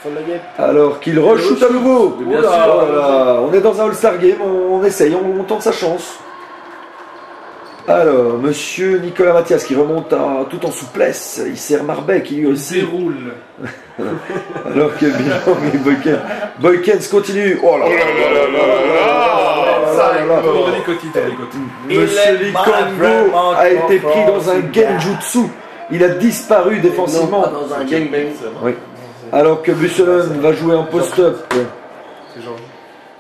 Faut la guêpe. Alors qu'il re-shoot à nouveau. Mais bien Oula, sûr. oh là là, on est dans un All-Star Game, on essaye, on tente sa chance. Alors, monsieur Nicolas Mathias qui remonte tout en souplesse. Il sert Marbet qui lui il aussi. déroule. Alors que bien, Boykens continue. Oh là là là là là là. On dit Coty, t'as dit Coty. Monsieur Likongo a été pris dans un genjutsu. Il a disparu défensivement. Non, pas dans un gangbang. Oui. Alors que Busselon va jouer en post-up. C'est genre.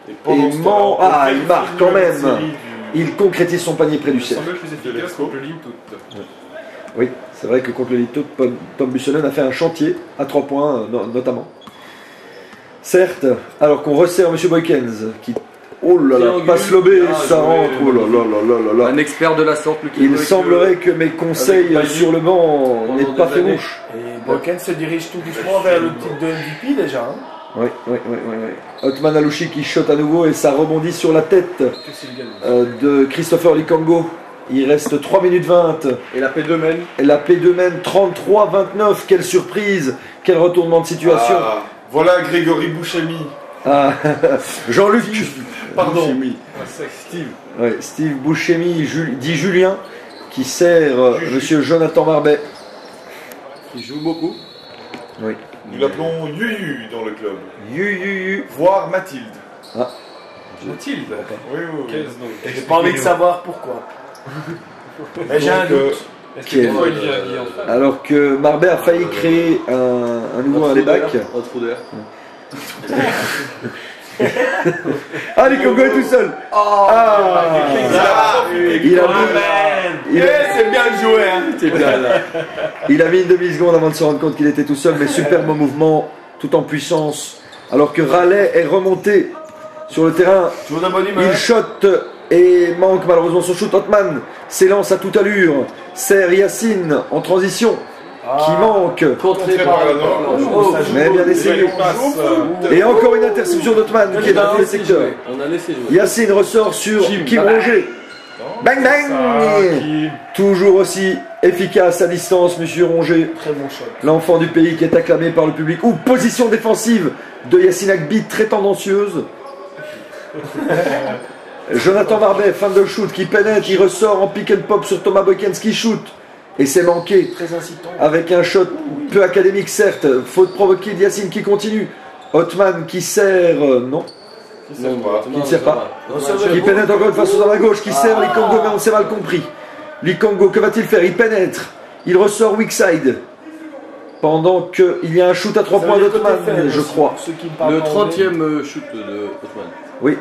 Et il marque quand même. Il concrétise son panier près du Il cercle. semble plus efficace contre le ligne toute. Oui, c'est vrai que contre le Lito, Tom Busselon a fait un chantier à 3 points notamment. Certes, alors qu'on resserre Monsieur Boykens qui. Oh là là, Triangule. passe lobé, Ah, ça joué, rentre. Oh là là là là là. Un expert de la sorte, le Il semblerait que mes conseils Avec sur le banc pendant n'aient pas des fait années. mouche. Et Boykens se dirige tout doucement vers le titre de MVP déjà. Hein. Oui, oui, oui, oui, oui. Otman Alouchi qui shot à nouveau et ça rebondit sur la tête de Christopher Likongo. Il reste 3 minutes 20. Et la P2 mène. Et la P2 mène 33-29. Quelle surprise, quel retournement de situation. Ah, voilà Grégory Bouchemi. Ah, Jean-Luc. Pardon. Steve. Ouais, Steve Bouchemi, dit Julien, qui sert Monsieur Jonathan Marbet. Il joue beaucoup. Oui. Nous l'appelons Yuyu dans le club. Yu. Voire Mathilde. Mathilde. Oui, oui, Quel oui. nom. J'ai pas envie de savoir pourquoi. Mais j'ai un Donc, doute. Est-ce Quel- que pourquoi il vient en fait Alors que Marbet a failli créer un nouveau layback. Un trou d'air. Ah, Likongo est tout seul. Il a mis, C'est bien joué. Hein. C'est bien là. il a mis une demi-seconde avant de se rendre compte qu'il était tout seul, mais superbe mouvement, tout en puissance. Alors que Raleigh est remonté sur le terrain. Toujours de bonne humeur. Il shot et manque malheureusement son shoot. Otman s'élance à toute allure. Sert Yacine en transition qui manque. Contré par par la la droite. Mais bien essayé. Et encore une interception d'Otman qui est dans tous les secteurs. On a laissé jouer. Yacine ressort sur Kim Ronger. Bang bang. Toujours aussi efficace à distance, monsieur Ronger. Très bon shot. L'enfant du pays qui est acclamé par le public. Ou position défensive de Yacine Agbi, très tendancieuse. Jonathan Marbet, fin de shoot, qui pénètre, il ressort en pick and pop sur Thomas Boykens qui shoot. Et c'est manqué. Très incitant. Avec un shot peu académique, certes. Faute provoquée de Yacine qui continue. Otman qui sert. Non. Non, Qui ne sert pas. va. Qui pénètre encore une fois sur la gauche. Qui sert Likongo, mais on s'est mal compris. Likongo, que va-t-il faire? Il pénètre. Il ressort weak side. Pendant qu'il y a un shoot à 3 points d'Otman, je crois. Le 30e shoot de Otman. Oui.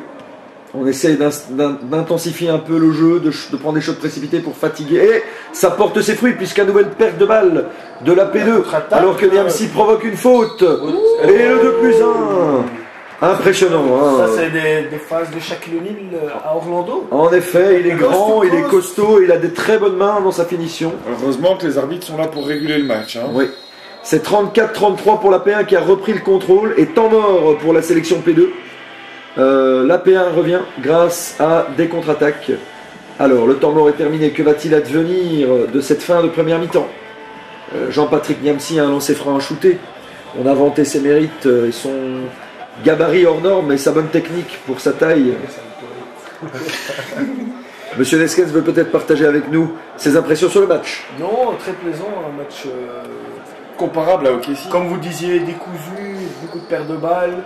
On essaye d'intensifier un peu le jeu, de prendre des shots précipités pour fatiguer. Et ça porte ses fruits puisqu'à nouvelle perte de balle de la P2. Alors que Niamsi provoque une faute. Et le 2+1. Impressionnant. Ça, c'est des phases de Shaquille O'Neal à Orlando. En effet, il est grand, il est costaud, il a des très bonnes mains dans sa finition. Heureusement que les arbitres sont là pour réguler le match. Hein. Oui. C'est 34-33 pour la P1 qui a repris le contrôle et temps mort pour la sélection P2. La P1 revient grâce à des contre-attaques. Alors, le temps mort est terminé. Que va-t-il advenir de cette fin de première mi-temps? Jean-Patrick Niamsi a un lancer franc à shooter. On a vanté ses mérites et son gabarit hors norme et sa bonne technique pour sa taille. Monsieur Neskens veut peut-être partager avec nous ses impressions sur le match. Non, très plaisant, un match comparable à OKC. Comme vous disiez, décousu, beaucoup de pertes de balles.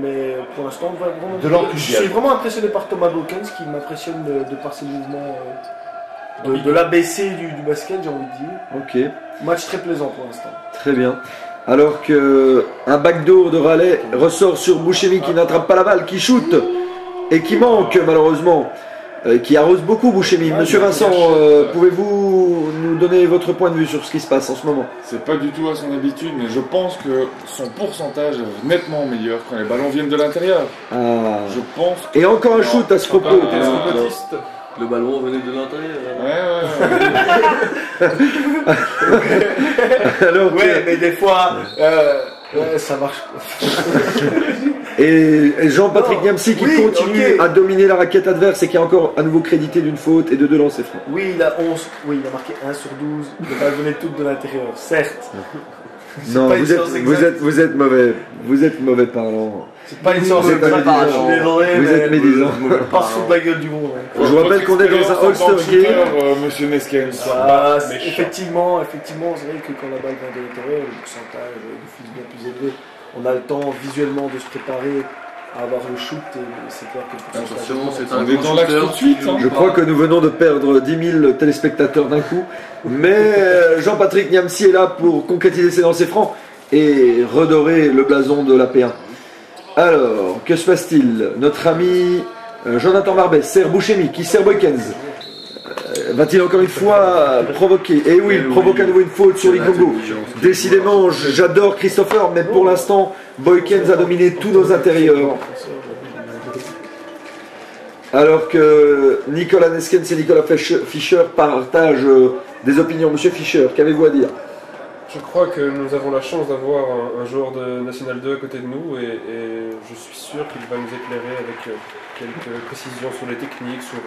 Mais pour l'instant, je suis vraiment impressionné par Thomas Bokens qui m'impressionne de par ses mouvements de l'ABC du basket, j'ai envie de dire. Ok. Match très plaisant pour l'instant. Très bien. Alors que un backdoor de Raleigh ressort sur Bouchemi qui n'attrape pas la balle, qui shoot et qui manque malheureusement, qui arrose beaucoup Bouchemi. Monsieur Vincent, pouvez-vous nous donner votre point de vue sur ce qui se passe en ce moment? C'est pas du tout à son habitude, mais je pense que son pourcentage est nettement meilleur quand les ballons viennent de l'intérieur. Je pense. Et encore un shoot à ce propos. Le ballon venait de l'intérieur. Ouais. Alors mais des fois, ça marche. Et Jean-Patrick Niamsi qui continue à dominer la raquette adverse et qui est encore à nouveau crédité d'une faute et de 2 lancers francs. Oui, il a marqué 1 sur 12. Les balles venaient toutes de l'intérieur, certes. Non, vous êtes mauvais. Vous êtes mauvais parlant. C'est pas une science exacte, je suis désolé. Vous êtes médisant. Pas sous la gueule du monde. Je vous rappelle qu'on est dans un All-Star Game. Monsieur Neskens. Effectivement, c'est vrai que quand la balle vient de l'intérieur, le pourcentage de foot est bien plus élevé. On a le temps visuellement de se préparer à avoir le shoot et c'est clair que le pourcentage on est dans l'axe tout de suite. Je crois que nous venons de perdre 10 000 téléspectateurs d'un coup. Mais Jean-Patrick Niamsi est là pour concrétiser ses lancers francs et redorer le blason de la P1. Alors, que se passe-t-il? Notre ami Jonathan Barbet sert Bouchemi, qui sert Boykens. Va-t-il encore une fois provoquer? Et oui, il provoque à nouveau une faute sur Likongo. Décidément, j'adore Christopher, mais pour l'instant, Boykens a dominé tous nos intérieurs. Alors que Nicolas Neskens et Nicolas Fischer partagent des opinions. Monsieur Fischer, qu'avez-vous à dire? Je crois que nous avons la chance d'avoir un joueur de National 2 à côté de nous et je suis sûr qu'il va nous éclairer avec quelques précisions sur les techniques, sur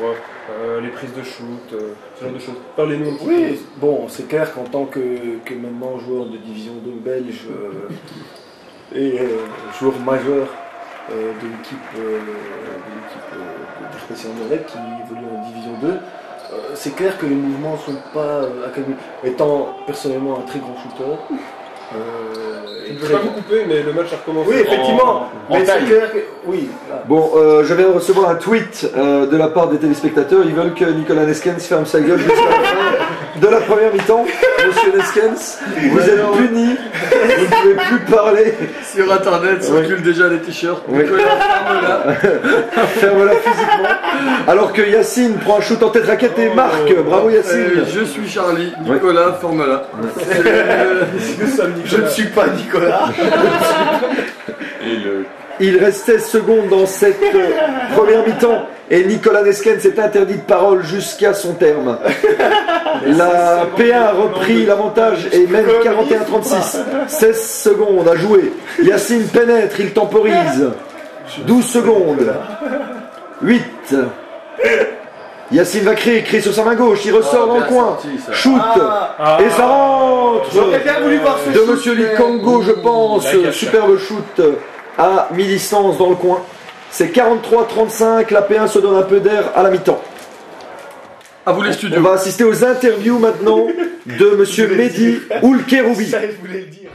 les prises de shoot, ce genre de choses. Parlez-nous un petit peu. Oui, bon, c'est clair qu'en tant que maintenant joueur de division 2 belge et joueur majeur de l'équipe d'Arpétian Nord qui évolue en division 2, c'est clair que les mouvements ne sont pas académiques. Étant personnellement un très grand shooter, Je ne veux pas vous couper, mais le match a recommencé. oui, effectivement. Mais c'est clair que. Oui. Bon, je viens de recevoir un tweet de la part des téléspectateurs. Ils veulent que Nicolas Neskens ferme sa gueule jusqu'à la fin de la première mi-temps. Monsieur Neskens, vous êtes puni. Vous ne pouvez plus parler. Sur internet circulent déjà les t-shirts. Oui. Nicolas, ferme-la. Ferme-la physiquement. Alors que Yacine prend un shoot en tête raquette et marque. Bravo Yacine. Je suis Charlie. Nicolas, ferme-la. Je ne suis pas Nicolas. Il reste 16 secondes dans cette première mi-temps et Nicolas Neskens s'est interdit de parole jusqu'à son terme. La P1 a repris l'avantage et mène 41-36. 16 secondes à jouer. Yacine pénètre, il temporise. 12 secondes. 8. Yacine va créer, crée sur sa main gauche, il ressort dans le coin, shoot, et ça rentre de Monsieur Likongo, je pense, superbe shoot à mi-distance dans le coin. C'est 43-35, la P1 se donne un peu d'air à la mi-temps. À vous les studios. On va assister aux interviews maintenant de Monsieur Mehdi Oulkeroubi.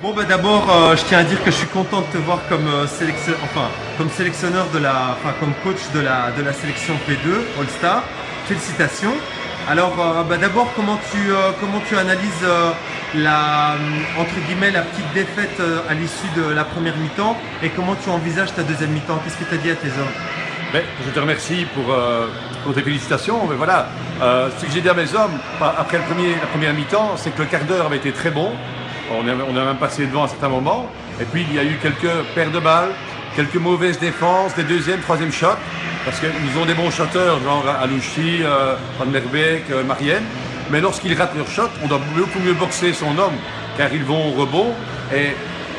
Bon bah d'abord je tiens à dire que je suis content de te voir comme sélectionneur comme coach de la sélection P2 All-Star. Félicitations. Alors d'abord comment tu analyses entre guillemets, la petite défaite à l'issue de la première mi-temps et comment tu envisages ta deuxième mi-temps? Qu'est-ce que tu as dit à tes hommes? Je te remercie pour tes félicitations. Mais voilà, ce que j'ai dit à mes hommes après la première mi-temps, c'est que le quart d'heure avait été très bon. On a même passé devant à certains moments. Et puis il y a eu quelques paires de balles, quelques mauvaises défenses, des deuxièmes, troisième shots. Parce qu'ils ont des bons shotters, genre Alouchi, Van der Beek, Marienne. Mais lorsqu'ils ratent leur shot, on doit beaucoup mieux boxer son homme, car ils vont au rebond. Et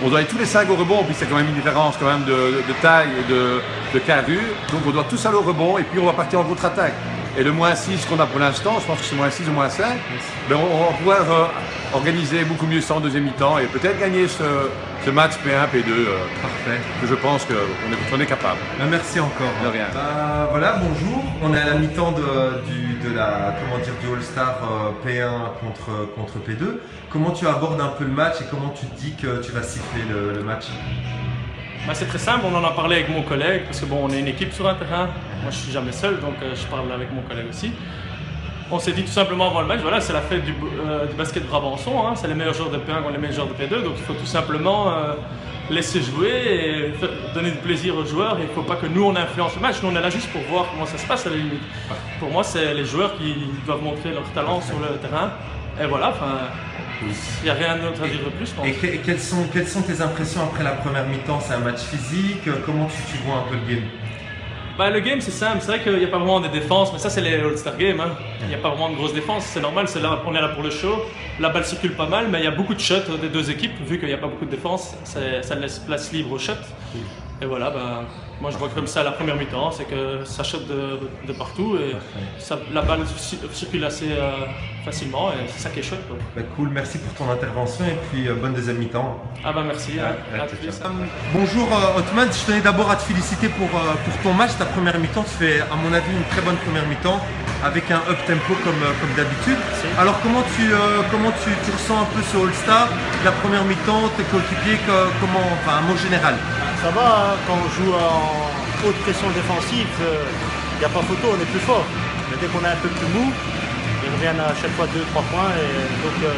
on doit être tous les 5 au rebond, puis c'est quand même une différence quand même de taille et de carrure. Donc on doit tous aller au rebond, et puis on va partir en contre-attaque. Et le -6 qu'on a pour l'instant, je pense que c'est -6 ou -5, on va pouvoir organiser beaucoup mieux ça en deuxième mi-temps et peut-être gagner ce match P1, P2. Parfait. Que je pense qu'on est capable. Merci encore. De rien. Voilà, bonjour. On est à la mi-temps du All-Star P1 contre P2. Comment tu abordes un peu le match et comment tu te dis que tu vas siffler le match? C'est très simple, on en a parlé avec mon collègue, parce que bon, on est une équipe sur un terrain. Moi je suis jamais seul, donc je parle avec mon collègue aussi. On s'est dit tout simplement avant le match, voilà, c'est la fête du basket Brabançon, hein, c'est les meilleurs joueurs de P1 contre les meilleurs joueurs de P2, donc il faut tout simplement laisser jouer et donner du plaisir aux joueurs. Il ne faut pas que nous on influence le match, nous on est là juste pour voir comment ça se passe à la limite. Pour moi c'est les joueurs qui doivent montrer leur talent sur le terrain, et voilà, il n'y a rien d'autre à dire de plus. Et quelles sont tes impressions après la première mi-temps? C'est un match physique, comment tu vois un peu le game? Le game c'est simple, c'est vrai qu'il n'y a pas vraiment de défense, mais ça c'est les All-Star Games, hein. Il n'y a pas vraiment de grosse défense, c'est normal, on est là pour le show. La balle circule pas mal, mais il y a beaucoup de shots des deux équipes, vu qu'il n'y a pas beaucoup de défense, ça laisse place libre aux shots. Et voilà, moi je vois comme ça la première mi-temps, c'est que ça shot de partout et la balle circule assez facilement et c'est ça qui est chouette. Cool, merci pour ton intervention et puis bonne deuxième mi-temps. Merci, à plus. Bonjour Othman, je tenais d'abord à te féliciter pour ton match, ta première mi-temps. Tu fais à mon avis une très bonne première mi-temps avec un up-tempo comme d'habitude. Alors comment tu ressens un peu ce All-Star, la première mi-temps, tes coéquipiers, un mot général? Ça va, quand on joue en haute pression défensive, il n'y a pas photo, on est plus fort. Mais dès qu'on est un peu plus mou, ils reviennent à chaque fois 2-3 points. Et donc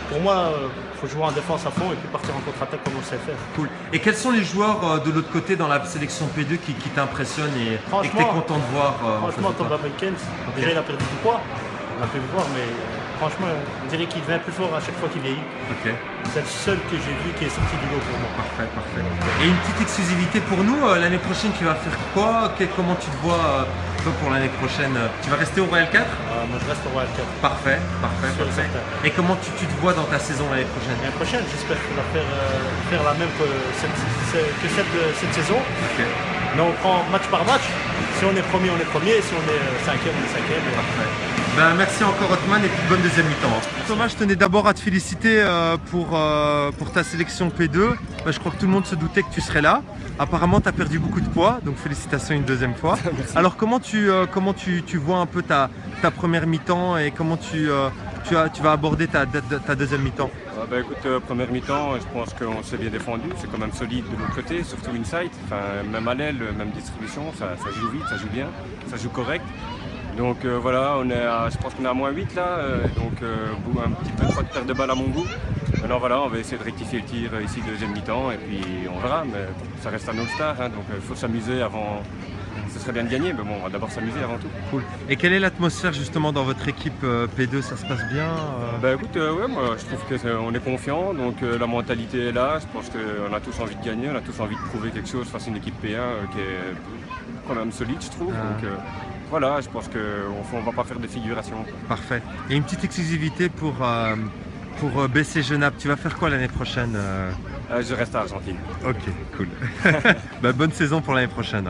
pour moi, il faut jouer en défense à fond et puis partir en contre-attaque comme on sait faire. Cool. Et quels sont les joueurs de l'autre côté dans la sélection P2 qui t'impressionnent et que tu es content de voir? Franchement, comme Babelkens, déjà il a perdu du poids, on a pu le voir, mais franchement, on dirait qu'il devient plus fort à chaque fois qu'il vieillit. C'est le seul que j'ai vu qui est sorti du lot pour moi. Parfait. Et une petite exclusivité pour nous, l'année prochaine tu vas faire quoi? Comment tu te vois pour l'année prochaine? Tu vas rester au Royal 4? Moi je reste au Royal 4. Parfait. Et comment tu te vois dans ta saison l'année prochaine? L'année prochaine, j'espère qu'on va faire la même que cette saison. Mais on prend match par match. Si on est premier, on est premier. Si on est cinquième, on est cinquième. Parfait. Merci encore Othman et puis bonne deuxième mi-temps. Thomas, je tenais d'abord à te féliciter pour ta sélection P2. Je crois que tout le monde se doutait que tu serais là. Apparemment, tu as perdu beaucoup de poids, donc félicitations une deuxième fois. Alors comment tu vois un peu ta première mi-temps et comment tu vas aborder ta deuxième mi-temps? Écoute, première mi-temps, je pense qu'on s'est bien défendu, c'est quand même solide de l'autre côté, surtout inside, même à l'aile, même distribution, ça joue vite, ça joue bien, ça joue correct. Donc voilà, je pense qu'on est à -8 là, donc un petit peu trop de perte de balle à mon goût. Maintenant voilà, on va essayer de rectifier le tir ici deuxième mi-temps et puis on verra, mais ça reste un All-Star, hein, donc il faut s'amuser avant. Ce serait bien de gagner, mais bon, on va d'abord s'amuser avant tout. Cool. Et quelle est l'atmosphère justement dans votre équipe P2? Ça se passe bien? Écoute, ouais, moi je trouve qu'on est confiant, donc la mentalité est là. Je pense qu'on a tous envie de gagner, on a tous envie de prouver quelque chose face à une équipe P1 qui est quand même solide, je trouve. Donc voilà, je pense qu'on ne va pas faire de figuration. Parfait. Et une petite exclusivité pour BC Genappe, tu vas faire quoi l'année prochaine? Je reste à Argentine. Ok, cool. Bonne saison pour l'année prochaine.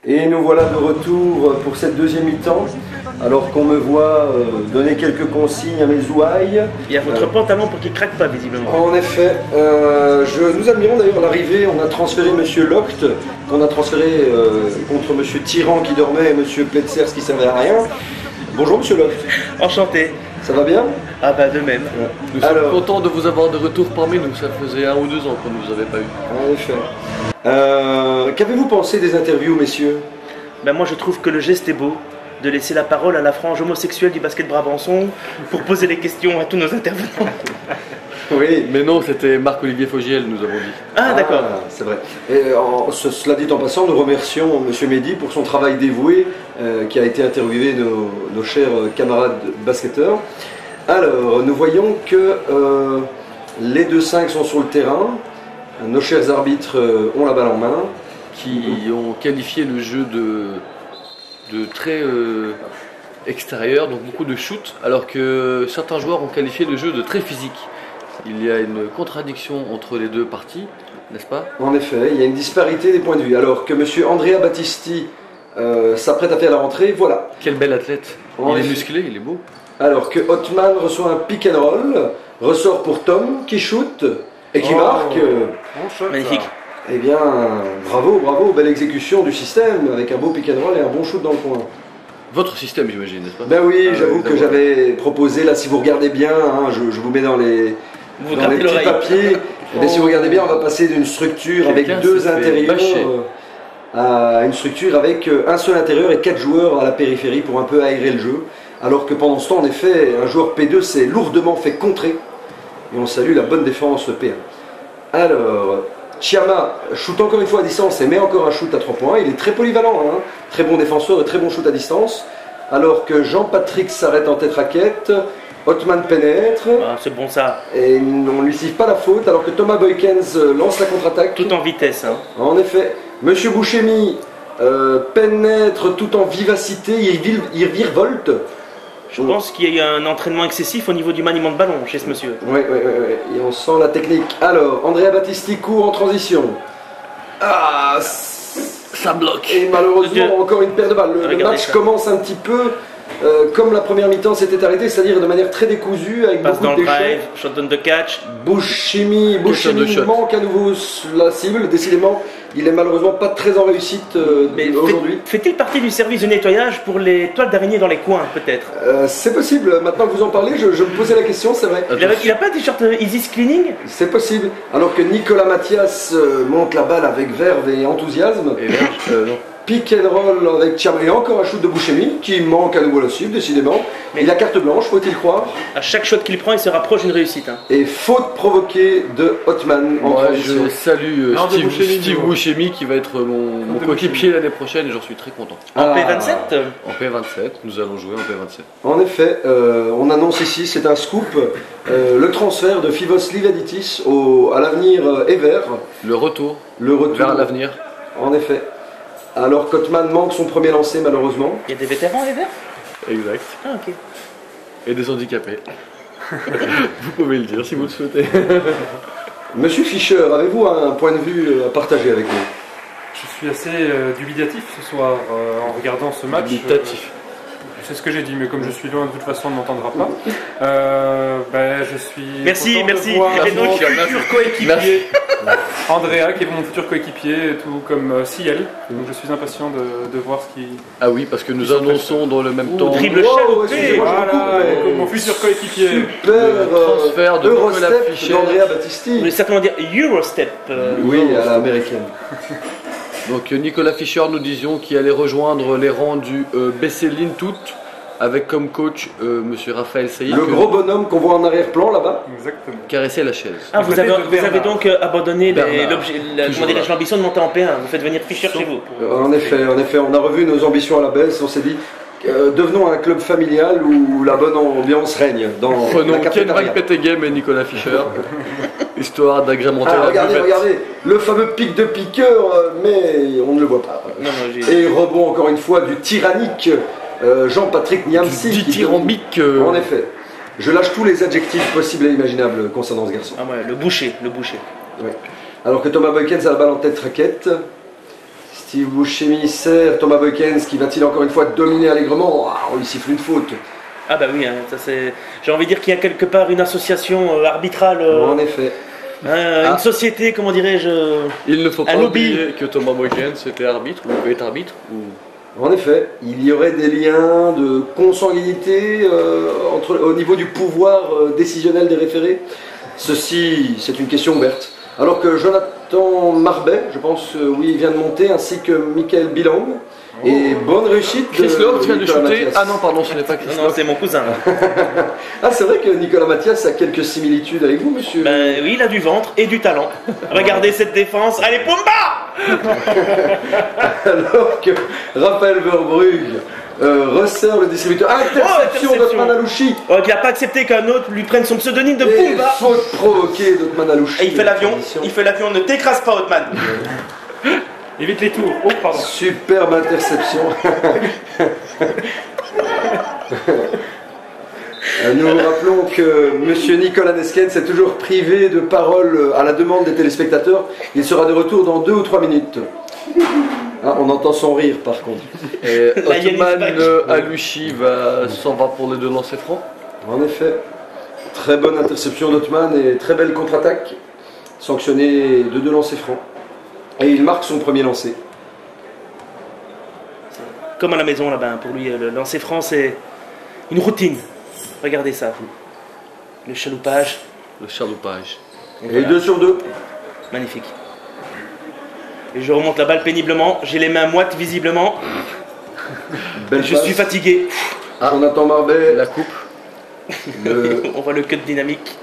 Et nous voilà de retour pour cette deuxième mi-temps, alors qu'on me voit donner quelques consignes à mes ouailles. Il y a votre pantalon pour qu'il ne craque pas visiblement. En effet, nous admirons d'ailleurs l'arrivée, on a transféré M. Locht, qu'on a transféré contre M. Tyran qui dormait et M. Pletzers qui ne servait à rien. Bonjour M. Locht. Enchanté. Ça va bien? De même. Nous sommes contents de vous avoir de retour parmi nous, ça faisait 1 ou 2 ans qu'on ne vous avait pas eu. En effet. Qu'avez-vous pensé des interviews, messieurs? Moi je trouve que le geste est beau de laisser la parole à la frange homosexuelle du basket Brabançon pour poser les questions à tous nos intervenants. Oui, mais non, c'était Marc-Olivier Fogiel, nous avons dit. Ah, d'accord. C'est vrai. Et cela dit en passant, nous remercions M. Mehdi pour son travail dévoué qui a été interviewé nos chers camarades basketteurs. Alors, nous voyons que les 2-5 sont sur le terrain. Nos chers arbitres ont la balle en main. Qui ont qualifié le jeu de très extérieur, donc beaucoup de shoot, alors que certains joueurs ont qualifié le jeu de très physique. Il y a une contradiction entre les deux parties, n'est-ce pas? En effet, il y a une disparité des points de vue. Alors que M. Andrea Battisti s'apprête à faire la rentrée, voilà. Quel bel athlète. Il est musclé, il est beau. Alors que Hotman reçoit un pick and roll, ressort pour Tom, qui shoot et qui marque. Bon shot, magnifique. Eh bien, bravo, belle exécution du système, avec un beau pick and roll et un bon shoot dans le coin. Votre système, j'imagine, n'est-ce pas? Ben oui, j'avoue que j'avais proposé, là, si vous regardez bien, hein, je vous mets dans les petits papiers. Et si vous regardez bien, on va passer d'une structure avec deux intérieurs à une structure avec un seul intérieur et 4 joueurs à la périphérie pour un peu aérer le jeu. Alors que pendant ce temps, en effet, un joueur P2 s'est lourdement fait contrer. Et on salue la bonne défense P1. Alors, Chiama shoot encore une fois à distance et met encore un shoot à 3 points. Il est très polyvalent, hein, très bon défenseur et très bon shoot à distance. Alors que Jean-Patrick s'arrête en tête raquette. Hotman pénètre. Ah, c'est bon ça. Et on ne lui siffle pas la faute, alors que Thomas Boykens lance la contre-attaque. Tout en vitesse. Hein. En effet. Monsieur Bouchemi pénètre tout en vivacité, il virevolte. Je pense qu'il y a eu un entraînement excessif au niveau du maniement de ballon chez ce monsieur. Oui. Et on sent la technique. Alors, Andrea Battisti court en transition. Ah, ça bloque. Et malheureusement, encore une paire de balles. Le match commence un petit peu comme la première mi-temps s'était arrêtée, c'est-à-dire de manière très décousue, avec passe beaucoup de déchets. Shot down de catch. Bouchemi manque à nouveau la cible, décidément. Il est malheureusement pas très en réussite aujourd'hui. Fait-il partie du service de nettoyage pour les toiles d'araignée dans les coins, peut-être? C'est possible. Maintenant que vous en parlez, je me posais la question, c'est vrai. Il n'a pas un t-shirt Easy's Cleaning? C'est possible. Alors que Nicolas Mathias monte la balle avec verve et enthousiasme. Et non. Pick and roll avec Thiam et encore un shoot de Bouchemi qui manque à nouveau la cible, décidément. Mais il a carte blanche, faut-il croire. À chaque shot qu'il prend, il se rapproche d'une réussite. Hein. Et faute provoquée de Hotman en transition. Je salue Steve Bouchemi qui va être mon coéquipier l'année prochaine et j'en suis très content. En P27 En P27, nous allons jouer en P27. En effet, on annonce ici, c'est un scoop, le transfert de Fivos Livaditis à l'avenir Ever. Le retour vers l'avenir. En effet. Alors qu'Hotman manque son premier lancer malheureusement. Il y a des vétérans Ever? Exact. Ah ok. Et des handicapés. Vous pouvez le dire si vous le souhaitez. Monsieur Fischer, avez-vous un point de vue à partager avec nous? Je suis assez dubitatif ce soir en regardant ce match. Dubitatif. C'est ce que j'ai dit, mais comme je suis loin, de toute façon, on ne m'entendra pas. Je suis. Merci. J'ai notre futur coéquipier. Andrea, qui est mon futur coéquipier, tout comme Ciel. Donc je suis impatient de voir ce qui. Ah oui, parce que nous annonçons dans le même temps. Dribble voilà, mon futur coéquipier. Super transfert de Eurostep d'Andrea Battisti. Vous voulez certainement dire Eurostep. Oui, à l'américaine. Donc Nicolas Fischer, nous disions qu'il allait rejoindre les rangs du BC Lintout avec comme coach monsieur Raphaël Saïd. Le gros bonhomme qu'on voit en arrière-plan là-bas. Exactement. Caresser la chaise. Ah, vous avez donc abandonné l'ambition de monter en P1. Vous faites venir Fischer chez vous. En effet, on a revu nos ambitions à la baisse. On s'est dit, devenons un club familial où la bonne ambiance règne. Prenons Ken Van Petegem et Nicolas Fischer. Histoire d'agrémenter la regardez, le fameux pic de piqueur, mais on ne le voit pas. Et rebond encore une fois du tyrannique Jean-Patrick Niamsi. Du tyrannique. En effet. Je lâche tous les adjectifs possibles et imaginables concernant ce garçon. Ah ouais, le boucher. Ouais. Alors que Thomas Boykens a la balle en tête raquette. Steve Bouchemi sert Thomas Boykens qui va-t-il encore une fois dominer allègrement? On lui siffle une faute. Ah bah oui, hein, ça c'est. J'ai envie de dire qu'il y a quelque part une association arbitrale. En effet. Une société, comment dirais-je. Il ne faut pas oublier que Thomas Boykens était arbitre ou peut être arbitre. En effet, il y aurait des liens de consanguinité au niveau du pouvoir décisionnel des référés. Ceci, c'est une question ouverte. Alors que Jonathan Marbet, je pense, il vient de monter, ainsi que Michael Bilang, Et bonne réussite. Chris Lord vient de Nicolas shooter. Mathias. Ah non, pardon, ce n'est pas Chris Non, Lord. c'est mon cousin. Ah, c'est vrai que Nicolas Mathias a quelques similitudes avec vous, monsieur. Ben oui, il a du ventre et du talent. Regardez cette défense. Allez, Pumba! Alors que Raphaël Verbrugge resserre le distributeur. Interception d'Otman Alouchi. Oh, il n'a pas accepté qu'un autre lui prenne son pseudonyme de Et Pumba. faute provoquée d'Otman Alouchi. Et il fait l'avion. Il fait l'avion. Ne t'écrase pas, Otman. Évite les tours. Oh, pardon. Superbe interception. Nous rappelons que monsieur Nicolas Neskens est toujours privé de parole à la demande des téléspectateurs. Il sera de retour dans 2 ou 3 minutes. Ah, on entend son rire par contre. Et Otman Alouchi s'en va pour les 2 lancers francs. En effet, très bonne interception d'Otman et très belle contre-attaque, sanctionnée de 2 lancers francs. Et il marque son premier lancer. Comme à la maison là-bas, pour lui, le lancer franc, c'est une routine. Regardez ça. Le chaloupage. Le chaloupage. Et voilà. 2 sur 2. Magnifique. Et je remonte la balle péniblement. J'ai les mains moites visiblement. Belle je suis fatigué. Jonathan Marbet. La coupe. On voit le cut dynamique.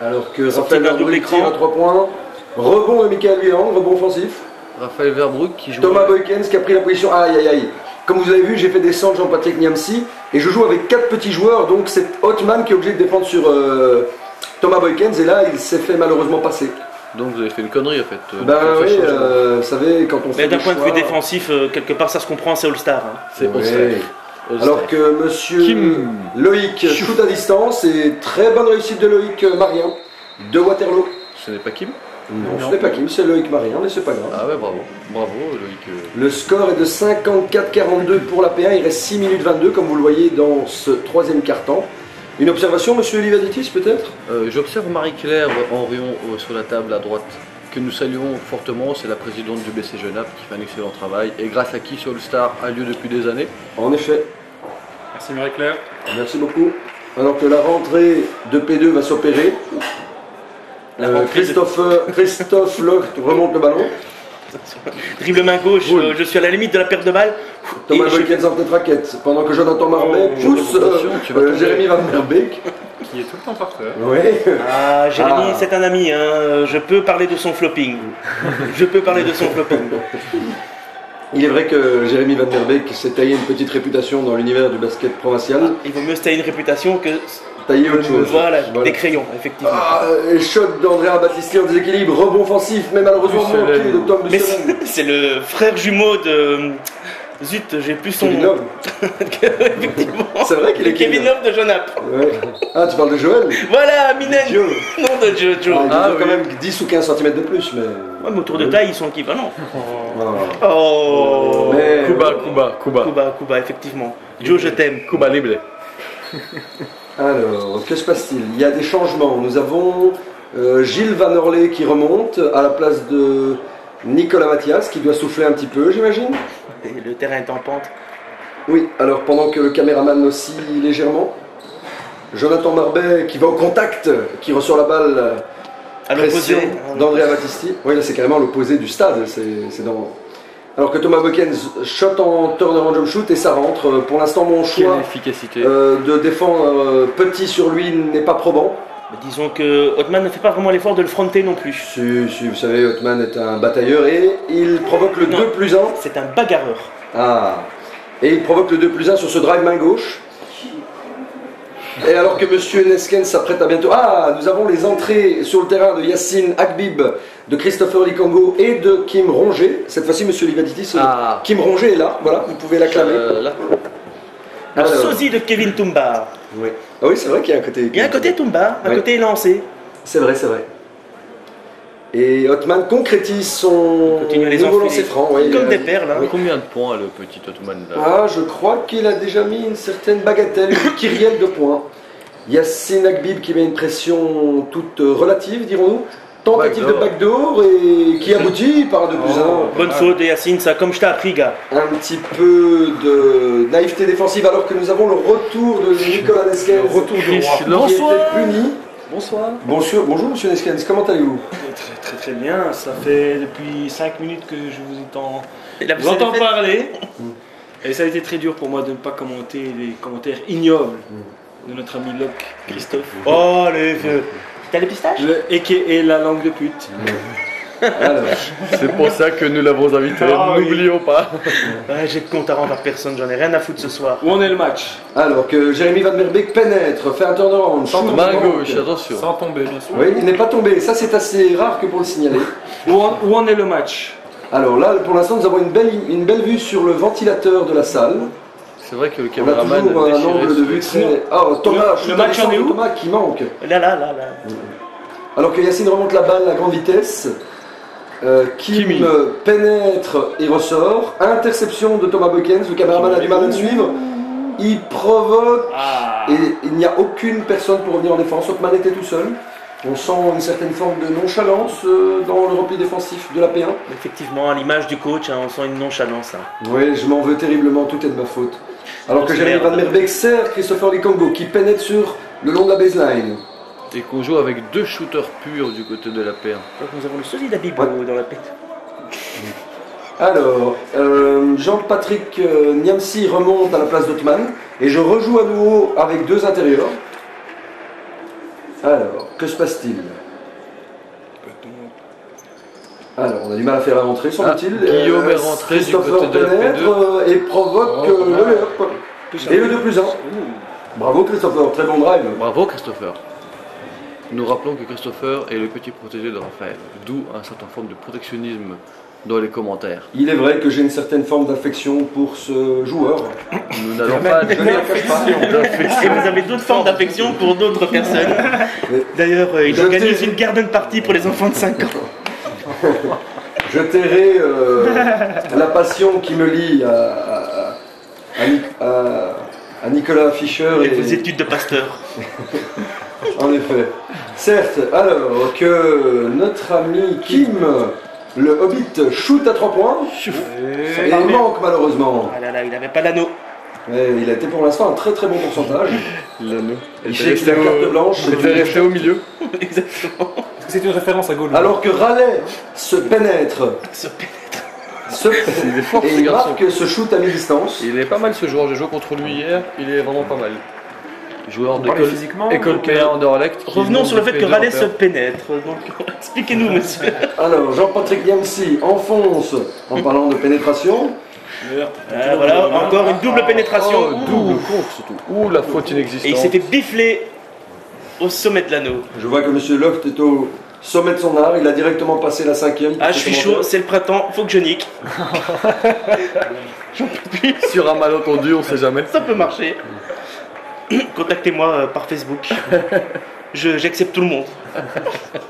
Alors que Raphaël Verbrugge tire à 3 points. Rebond de Michael Wieland, rebond offensif. Raphaël Verbrugge qui joue. Thomas Boykens qui a pris la position. Aïe aïe aïe. Comme vous avez vu, j'ai fait descendre Jean-Patrick Niamsi et je joue avec 4 petits joueurs, donc c'est Otman qui est obligé de défendre sur Thomas Boykens et là il s'est fait malheureusement passer. Donc vous avez fait une connerie en fait. Ben oui, vous savez, quand on fait. Mais d'un point de vue choix, défensif, quelque part ça se comprend, c'est All-Star. Hein. C'est ouais. Alors que monsieur Loïc shoot à distance et très bonne réussite de Loïc Marien de Waterloo. Ce n'est pas Kim? Non, ce n'est pas Kim, c'est Loïc Marien, mais c'est pas grave. Ah ouais, bravo. Bravo Loïc. Le score est de 54-42 pour la P1, il reste 6 minutes 22 comme vous le voyez dans ce 3e quart-temps. Une observation, monsieur Livaditis, peut-être? J'observe Marie-Claire Henrion sur la table à droite, que nous saluons fortement. C'est la présidente du BC Genappe qui fait un excellent travail et grâce à qui ce All-Star a lieu depuis des années. En effet. Merci Marie-Claire. Merci beaucoup. Alors que la rentrée de P2 va s'opérer. Christophe Loch remonte le ballon. Dribble main gauche, je suis à la limite de la perte de balle. Thomas Boykens en tête raquette, pendant que Jonathan Marbet pousse Jérémy Van Der Beek. Qui est tout le temps par terre. Oui. Ah, Jérémy, c'est un ami, hein. Je peux parler de son flopping. Je peux parler de son flopping. Il est vrai que Jérémy Van Der Beek s'est taillé une petite réputation dans l'univers du basket provincial. Il vaut mieux se tailler une réputation que tailler autre chose. Voilà, des crayons, effectivement. Shot d'Andrea Battisti en déséquilibre, rebond offensif, mais malheureusement manqué de Tom Mais c'est le frère jumeau de... Zut, j'ai plus son Kevin nom. Love. Effectivement. C'est vrai qu'il est Kevin Love de Genappe. Ouais. Ah, tu parles de Joël? Voilà, Minen. Nom de Jojo. Ils ont quand même 10 ou 15 cm de plus, mais... Ouais, mais autour de taille, ils sont équivalents. Oh. Mais... Kuba, effectivement. Joe, je t'aime. Kuba libre. Alors, que se passe-t-il? Il y a des changements. Nous avons Gilles Van Orley qui remonte à la place de Nicolas Mathias qui doit souffler un petit peu, j'imagine. Le terrain est en pente. Oui, alors pendant que le caméraman oscille légèrement, Jonathan Marbet qui va au contact, qui reçoit la balle à l'opposé d'Andrea Battisti. Oui, là c'est carrément l'opposé du stade. C'est dans... Alors que Thomas Boykens shot en turner en jump shoot et ça rentre. Pour l'instant, mon choix de défendre petit sur lui n'est pas probant. Mais disons que Otman ne fait pas vraiment l'effort de le fronter non plus. Si, vous savez, Otman est un batailleur et il provoque le 2+1. C'est un bagarreur. Ah. Et il provoque le 2+1 sur ce drive main gauche. Et alors que monsieur Neskens s'apprête à bientôt... Ah, nous avons les entrées sur le terrain de Yacine Akbib, de Christopher Likongo et de Kim Ronget. Cette fois-ci, monsieur Livaditis, Kim Ronget est là. Voilà, vous pouvez l'acclamer. Le sosie de Kevin Toumba. Oui. Ah oui, c'est vrai qu'il y a un côté... Il y a un côté Toumba, un côté lancé. C'est vrai, c'est vrai. Et Otman concrétise son nouveau lancer franc. Oui, comme des perles. Hein. Combien de points le petit Otman là? Ah, je crois qu'il a déjà mis une certaine bagatelle, une kyrielle de points. Yacine Akbib qui met une pression toute relative, dirons-nous. Tentative de backdoor et qui aboutit par un 2+1. Bonne faute de Yacine, ça comme je t'ai appris, gars. Un petit peu de naïveté défensive alors que nous avons le retour de Nicolas Neskens. Le retour du roi. Qui était puni. Bonsoir. Bonjour monsieur Neskens, comment allez-vous? Très bien, ça fait depuis 5 minutes que je vous J'entends parler. Et ça a été très dur pour moi de ne pas commenter les commentaires ignobles de notre ami Locke, Christophe. Oh, les vieux. T'as les pistaches Et la langue de pute. C'est pour ça que nous l'avons invité, n'oublions pas. Ouais, j'ai de compte à rendre à personne, j'en ai rien à foutre ce soir. Où en est le match? Alors que Jérémy Van Merbeek pénètre, fait un turnaround, Main gauche, attention. Sans tomber, bien sûr. Oui, il n'est pas tombé, ça c'est assez rare que pour le signaler. Où en est le match? Alors là, pour l'instant, nous avons une belle vue sur le ventilateur de la salle. C'est vrai que le On a caméraman toujours un angle de vue très... Oh, Thomas, le match en est où? Thomas qui manque. Là. Alors que Yacine remonte la balle à grande vitesse. Kim pénètre et ressort. Interception de Thomas Beukens, le caméraman a du mal à le suivre. Il provoque et il n'y a aucune personne pour revenir en défense. Othman était tout seul. On sent une certaine forme de nonchalance dans le repli défensif de la P1. Effectivement, à l'image du coach, on sent une nonchalance. Oui, je m'en veux terriblement, tout est de ma faute. Alors que Jérémy Van Merbeek sert Christopher Likongo qui pénètre sur le long de la baseline. Et qu'on joue avec 2 shooters purs du côté de la P1. Donc nous avons le sosie d'Abibo dans la pète. Alors, Jean-Patrick Niamsi remonte à la place d'Othman et je rejoue à nouveau avec 2 intérieurs. Alors, que se passe-t-il? Alors, on a du mal à faire la rentrée, semble-t-il. Guillaume est rentré du côté de la pénètre et provoque le layup. Et le 2+1. Bravo Christopher, très bon drive. Bravo Christopher. Nous rappelons que Christopher est le petit protégé de Raphaël, d'où un certain forme de protectionnisme dans les commentaires. Il est vrai que j'ai une certaine forme d'affection pour ce joueur. Nous n'allons pas... Et vous avez d'autres formes d'affection pour d'autres personnes. D'ailleurs, il organise une garden party pour les enfants de 5 ans. Je tairai la passion qui me lie à Nicolas Fischer et vos études de pasteur. En effet. Certes, alors que notre ami Kim, le Hobbit, shoot à 3 points. Et il manque malheureusement. Ah là là, il n'avait pas l'anneau. Il a été pour l'instant un très très bon pourcentage. L'anneau. Il sait qu'il a carte blanche. Il était resté au milieu. Exactement. Est-ce que c'est une référence à Gaulle? Alors que Raleigh se pénètre. Il est fort, et ce il garçon. marque ce shoot à mi-distance. Il est pas mal ce joueur, j'ai joué contre lui hier, il est vraiment pas mal. Joueur de école P1 Anderlecht. Revenons sur le fait que Raleigh se pénètre. Donc, expliquez-nous, monsieur. Alors, Jean-Patrick Niamsi enfonce en parlant de pénétration. Voilà, encore une double pénétration. Double contre surtout. Ouh, la faute inexistante. Et il s'est fait bifler au sommet de l'anneau. Je vois que monsieur Loft est au sommet de son art, il a directement passé la 5e. Ah, je suis chaud, c'est le printemps, faut que je nique. J'en peux plus. Sur un malentendu, on sait jamais. Ça peut marcher. Contactez-moi par Facebook. J'accepte tout le monde.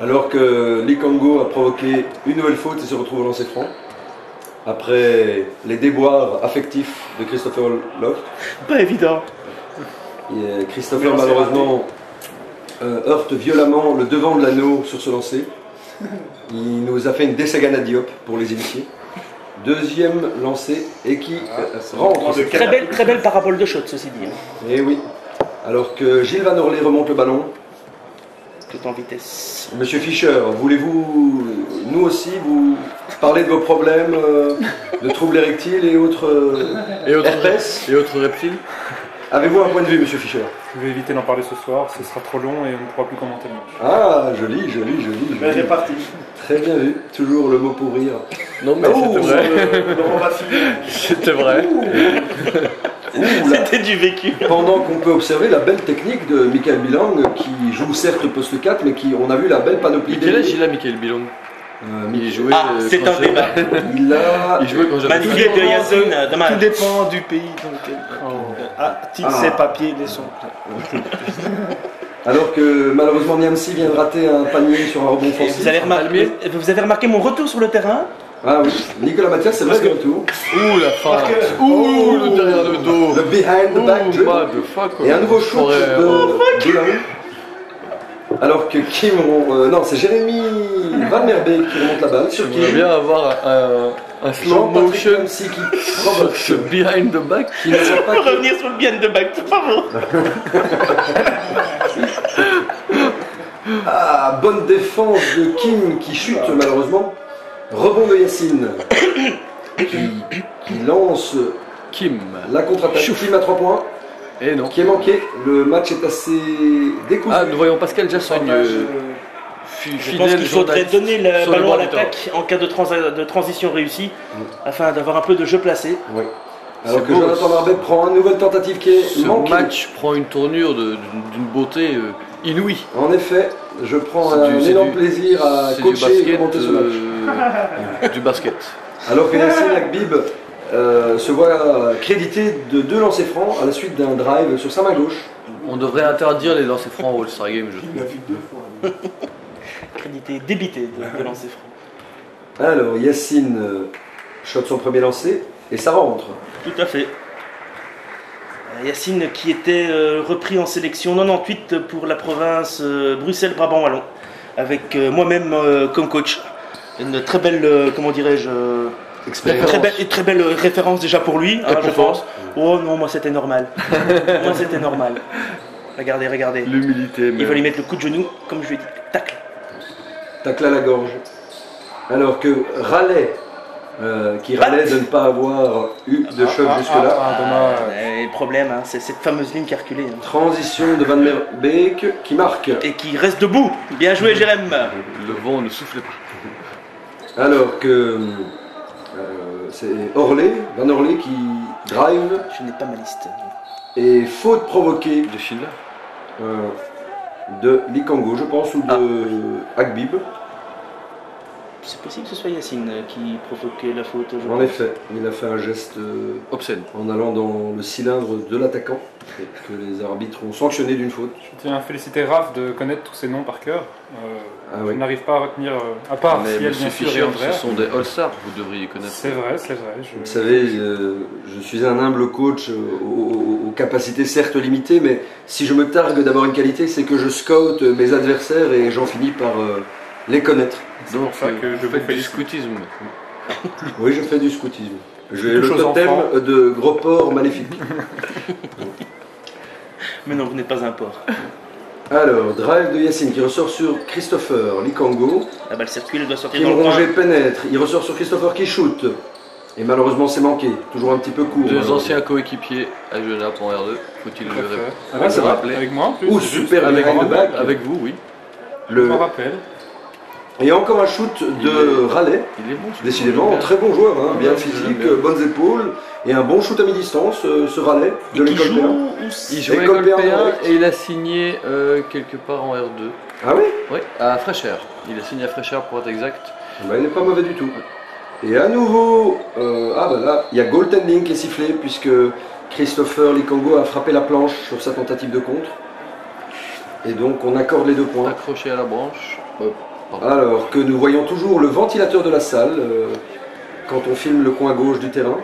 Alors que Likongo a provoqué une nouvelle faute et se retrouve au lancer franc. Après les déboires affectifs de Christopher Loft. Pas évident. Et Christopher malheureusement heurte violemment le devant de l'anneau sur ce lancer. Il nous a fait une Desagana Diop pour les initiés. Deuxième lancé et qui rentre. Très belle parabole de shot, ceci dit. Et oui. Alors que Gilles Van Orley remonte le ballon. Tout en vitesse. Monsieur Fischer, voulez-vous, nous aussi, vous parler de vos problèmes de troubles érectiles et autres herpès et autres reptiles? Avez-vous un point de vue, monsieur Fischer? Je vais éviter d'en parler ce soir, ce sera trop long et on ne pourra plus commenter le match. Ah, joli. C'est parti. Très bien vu, toujours le mot pour rire. Non mais c'était vrai. C'était vrai. C'était du vécu. Pendant qu'on peut observer la belle technique de Michael Bilang qui joue certes poste 4 mais qui on a vu la belle panoplie. Quel âge il a Michael Bilang? Il jouait. C'est un débat. Il jouait quand j'avais. Magnifique de Yazon, dommage. Tout dépend du pays dans lequel. A-t-il ses papiers, les sons? Alors que malheureusement Niamsi vient de rater un panier sur un rebond offensif. Vous avez remarqué mon retour sur le terrain? Ah oui, Nicolas Mathias, c'est vrai de retour. Ouh la fin. Ouh le derrière le dos. Le behind the back dribble. Et un nouveau shoot de Bilang. Alors que Kim, non, c'est Jérémy Van Merbeek qui remonte la balle sur Kim. On bien avoir un slow motion qui provoque ce behind the back qui ne va pas revenir sur le behind the back, bravo. Ah, bonne défense de Kim qui chute malheureusement. Rebond de Yacine. qui lance Kim. La contre-attaque. Kim à 3 points. Et non. Qui est manqué. Le match est assez décousu. Ah, nous voyons Pascal Jassogne. Je pense qu'il faudrait donner le ballon à l'attaque en cas de transition réussie, afin d'avoir un peu de jeu placé. Oui. Alors que Jonathan Barbet prend une nouvelle tentative qui est manquée. Ce match prend une tournure d'une beauté inouïe. En effet, je prends un énorme plaisir à coacher et commenter ce match. Du basket. Alors que Yassine Akbib se voit crédité de 2 lancers francs à la suite d'un drive sur sa main gauche. On devrait interdire les lancers francs au All-Star Game, je trouve. Il l'a vu 2 fois. Crédité, débité de lancers francs. Alors Yassine shot son premier lancer et ça rentre. Tout à fait. Yassine qui était repris en sélection 98 pour la province Bruxelles-Brabant-Wallon, avec moi-même comme coach. Une très belle, comment dirais-je, très belle référence déjà pour lui, hein, je pense. Oh non, moi c'était normal. Moi c'était normal. Regardez. L'humilité. Il va lui mettre le coup de genou, comme je lui ai dit. Tacle. Tacle à la gorge. Alors que Raleigh, qui râlait de ne pas avoir eu de choc jusque-là. Le problème, hein, c'est cette fameuse ligne qui a reculé. Hein. Transition de Van der Beek qui marque. Et qui reste debout. Bien joué, Jérém. Le vent ne soufflait pas. Alors que c'est Van Orley qui drive. Je n'ai pas ma liste. Et faute provoquée de Schindler. De Likango, je pense, ou de Akbib. C'est possible que ce soit Yassine qui provoquait la faute. En effet, il a fait un geste obscène en allant dans le cylindre de l'attaquant et que les arbitres ont sanctionné d'une faute. Je tiens à féliciter Raph de connaître tous ces noms par cœur. Oui. Je n'arrive pas à retenir, à part mais si elle bien sûr Fischer, ce sont des All-Stars, vous devriez connaître. C'est vrai. Vous savez, je suis un humble coach aux capacités certes limitées, mais si je me targue d'avoir une qualité, c'est que je scoute mes adversaires et j'en finis par les connaître. C'est pour ça que je fais du scoutisme. Oui, je fais du scoutisme. J'ai le totem de gros porc maléfique. Mais non, vous n'êtes pas un porc. Alors, drive de Yassine qui ressort sur Christopher Likango. La balle circule, elle doit sortir Kim dans le coin. Rongé pénètre, il ressort sur Christopher qui shoot. Et malheureusement c'est manqué, toujours un petit peu court. Deux anciens coéquipiers à Genappe en R2, faut-il le rappeler. Avec moi en plus. Ou super avec vous, oui. Je m'en rappelle. Et encore un shoot de Raleigh. Il est bon. Décidément, très bon joueur, hein, bien physique, bonnes épaules et un bon shoot à mi-distance, ce Raleigh de l'école P1. Il joue à l'école P1 et il a signé quelque part en R2. Ah oui? Oui, à Fraîcheur. Il a signé à Fraîcheur pour être exact. Bah, il n'est pas mauvais du tout. Et à nouveau, là, il y a goaltending qui est sifflé puisque Christopher Likango a frappé la planche sur sa tentative de contre. Et donc on accorde les 2 points. Accroché à la branche. Alors que nous voyons toujours le ventilateur de la salle quand on filme le coin gauche du terrain.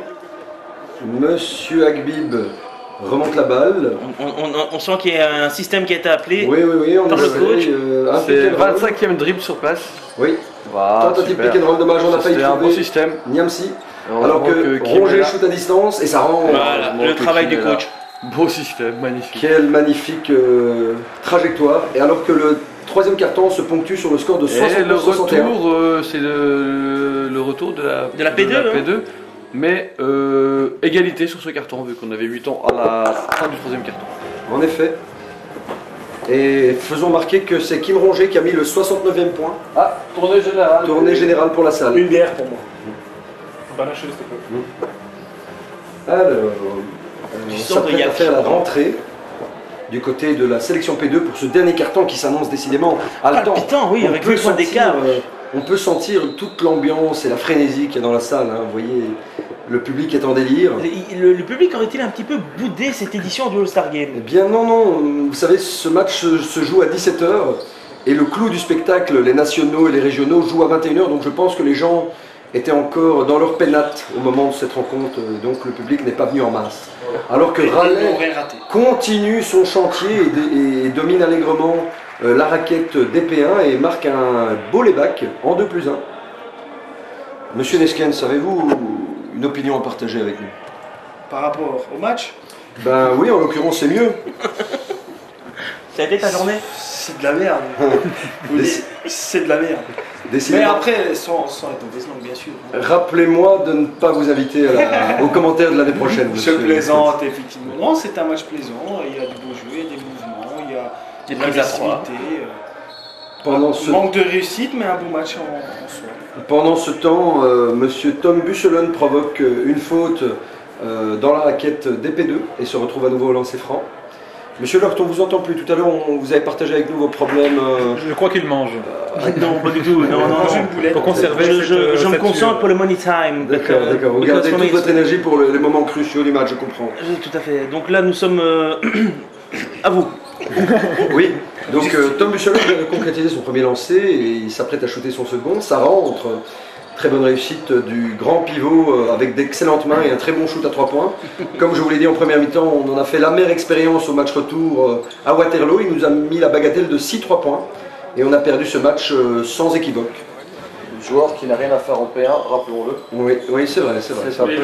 Monsieur Akbib remonte la balle. On sent qu'il y a un système qui a été appelé on par le coach. C'est 25e dribble sur place. Oui. Voilà, tentative pick and roll, dommage, on a failli trouver un bon système. Niamsi. Alors que Rongé shoot à distance et ça rend. Voilà, le travail du coach. Beau système, magnifique. Quelle magnifique trajectoire. Et alors que le 3e carton se ponctue sur le score de 69-61. Le retour, c'est le retour de la P2. Mais égalité sur ce carton, vu qu'on avait 8 ans à la fin du 3e carton. En effet. Et faisons marquer que c'est Kim Rongé qui a mis le 69e point. Ah, tournée générale. Tournée générale pour la salle. Une bière pour moi. Bah lâchez, s'il te plaît. Alors, on s'apprête à faire la rentrée du côté de la sélection P2 pour ce dernier carton qui s'annonce décidément haletant. Palpitant, oui, avec 8 points d'écart. On peut sentir toute l'ambiance et la frénésie qu'il y a dans la salle. Hein. Vous voyez, le public est en délire. Le public aurait-il un petit peu boudé cette édition du All-Star Game? Eh bien non. Vous savez, ce match se joue à 17h et le clou du spectacle, les nationaux et les régionaux, jouent à 21h. Donc je pense que les gens étaient encore dans leur pénate au moment de cette rencontre. Donc le public n'est pas venu en masse. Alors que Raleigh continue son chantier et domine allègrement la raquette DP1 et marque un beau layback en 2+1. Monsieur Neskens, avez-vous une opinion à partager avec nous? Par rapport au match? Ben oui, en l'occurrence c'est mieux. Ça a été ta journée? C'est de la merde. C'est de la merde. Mais après, sans être mauvaise langue, bien sûr. Rappelez-moi de ne pas vous inviter aux commentaires de l'année prochaine. Je plaisante, effectivement. Non, c'est un match plaisant. Il y a du beau jeu, il y a des mouvements, il y a des prises à trois. Manque de réussite, mais un bon match en soi. Pendant ce temps, monsieur Tom Buchelen provoque une faute dans la raquette d'épée2 et se retrouve à nouveau au lancer franc. Monsieur Lort, on vous entend plus. Tout à l'heure, vous avez partagé avec nous vos problèmes. Je crois qu'il mange. Non, pas du tout. Non. Pour conserver je me concentre pour le money time. D'accord. Vous gardez toute votre énergie pour les moments cruciaux du match, je comprends. Tout à fait. Donc là, nous sommes à vous. Oui. Donc Tom Buchelen vient de concrétiser son premier lancer et il s'apprête à shooter son second. Ça rentre. Très bonne réussite du grand pivot avec d'excellentes mains et un très bon shoot à 3 points. Comme je vous l'ai dit en première mi-temps, on en a fait l'amère expérience au match retour à Waterloo. Il nous a mis la bagatelle de 6-3 points et on a perdu ce match sans équivoque. Joueur qui n'a rien à faire en P1, rappelons-le. Oui, c'est vrai. Il joue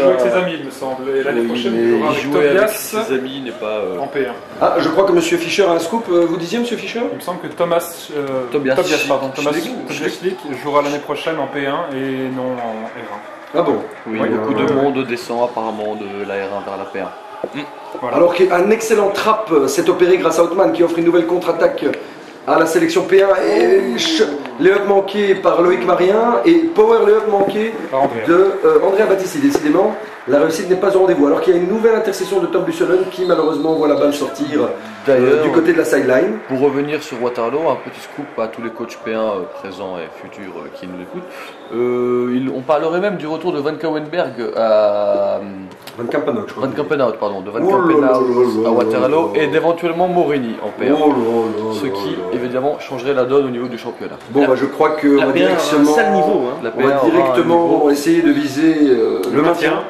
avec ses amis, il me semble. Et l'année prochaine, il jouera avec Tobias avec ses amis n'est pas en P1. Ah, je crois que M. Fischer a un scoop. Vous disiez, M. Fischer? Il me semble que Tobias Schlick jouera l'année prochaine en P1 et non en R1. Ah bon? Oui, beaucoup de monde descend apparemment de la R1 vers la P1. Voilà. Alors qu'un excellent trap s'est opéré grâce à Othman qui offre une nouvelle contre-attaque à la sélection P1 et layup manqué par Loïc Marien et power layup manqué de Andrea Battisti. Décidément, la réussite n'est pas au rendez-vous. Alors qu'il y a une nouvelle intercession de Tom Buchelen qui malheureusement voit la balle sortir du côté de la sideline. Pour revenir sur Waterloo, un petit scoop à tous les coachs P1 présents et futurs qui nous écoutent. On parlerait même du retour de Van Kouwenberg à Van Kampenhout, je crois. Van Kampenhout, pardon, de Van Kampenhout à Waterloo et d'éventuellement Morini en P1. Ce qui évidemment changerait la donne au niveau du championnat. Bon, je crois qu'on va directement, essayer de viser le maintien.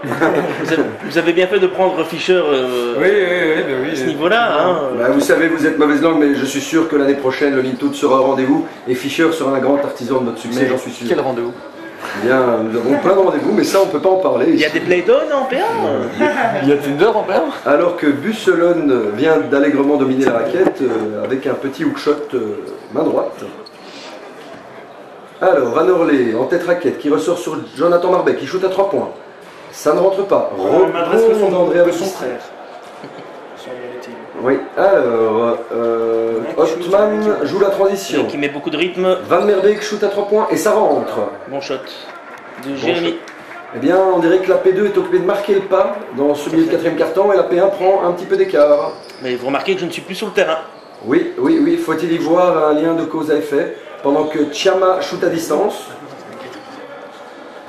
Vous avez bien fait de prendre Fischer à ce niveau-là. Vous savez, vous êtes mauvaise langue, mais je suis sûr que l'année prochaine, le Lintout sera au rendez-vous et Fischer sera un grand artisan de notre succès, j'en suis sûr. Quel rendez-vous? Eh bien, nous avons plein de rendez-vous, mais ça, on ne peut pas en parler. Il y a des Play-Doh en P1. Il y a Tinder en P1. Alors que Buchelen vient d'allègrement dominer la raquette avec un petit hookshot main droite. Alors, Van Orley en tête raquette qui ressort sur Jonathan Marbet qui shoot à 3 points. Ça ne rentre pas. Rebond d'André avec son frère. Oui, alors, Othman joue la transition. Qui met beaucoup de rythme. Van Merbeek shoot à 3 points et ça rentre. Bon shot de Jérémy. Eh bien, on dirait que la P2 est occupée de marquer le pas dans ce milieu de quatrième quart-temps et la P1 prend un petit peu d'écart. Mais vous remarquez que je ne suis plus sur le terrain. Oui, faut-il y voir un lien de cause à effet pendant que Tchama shoot à distance.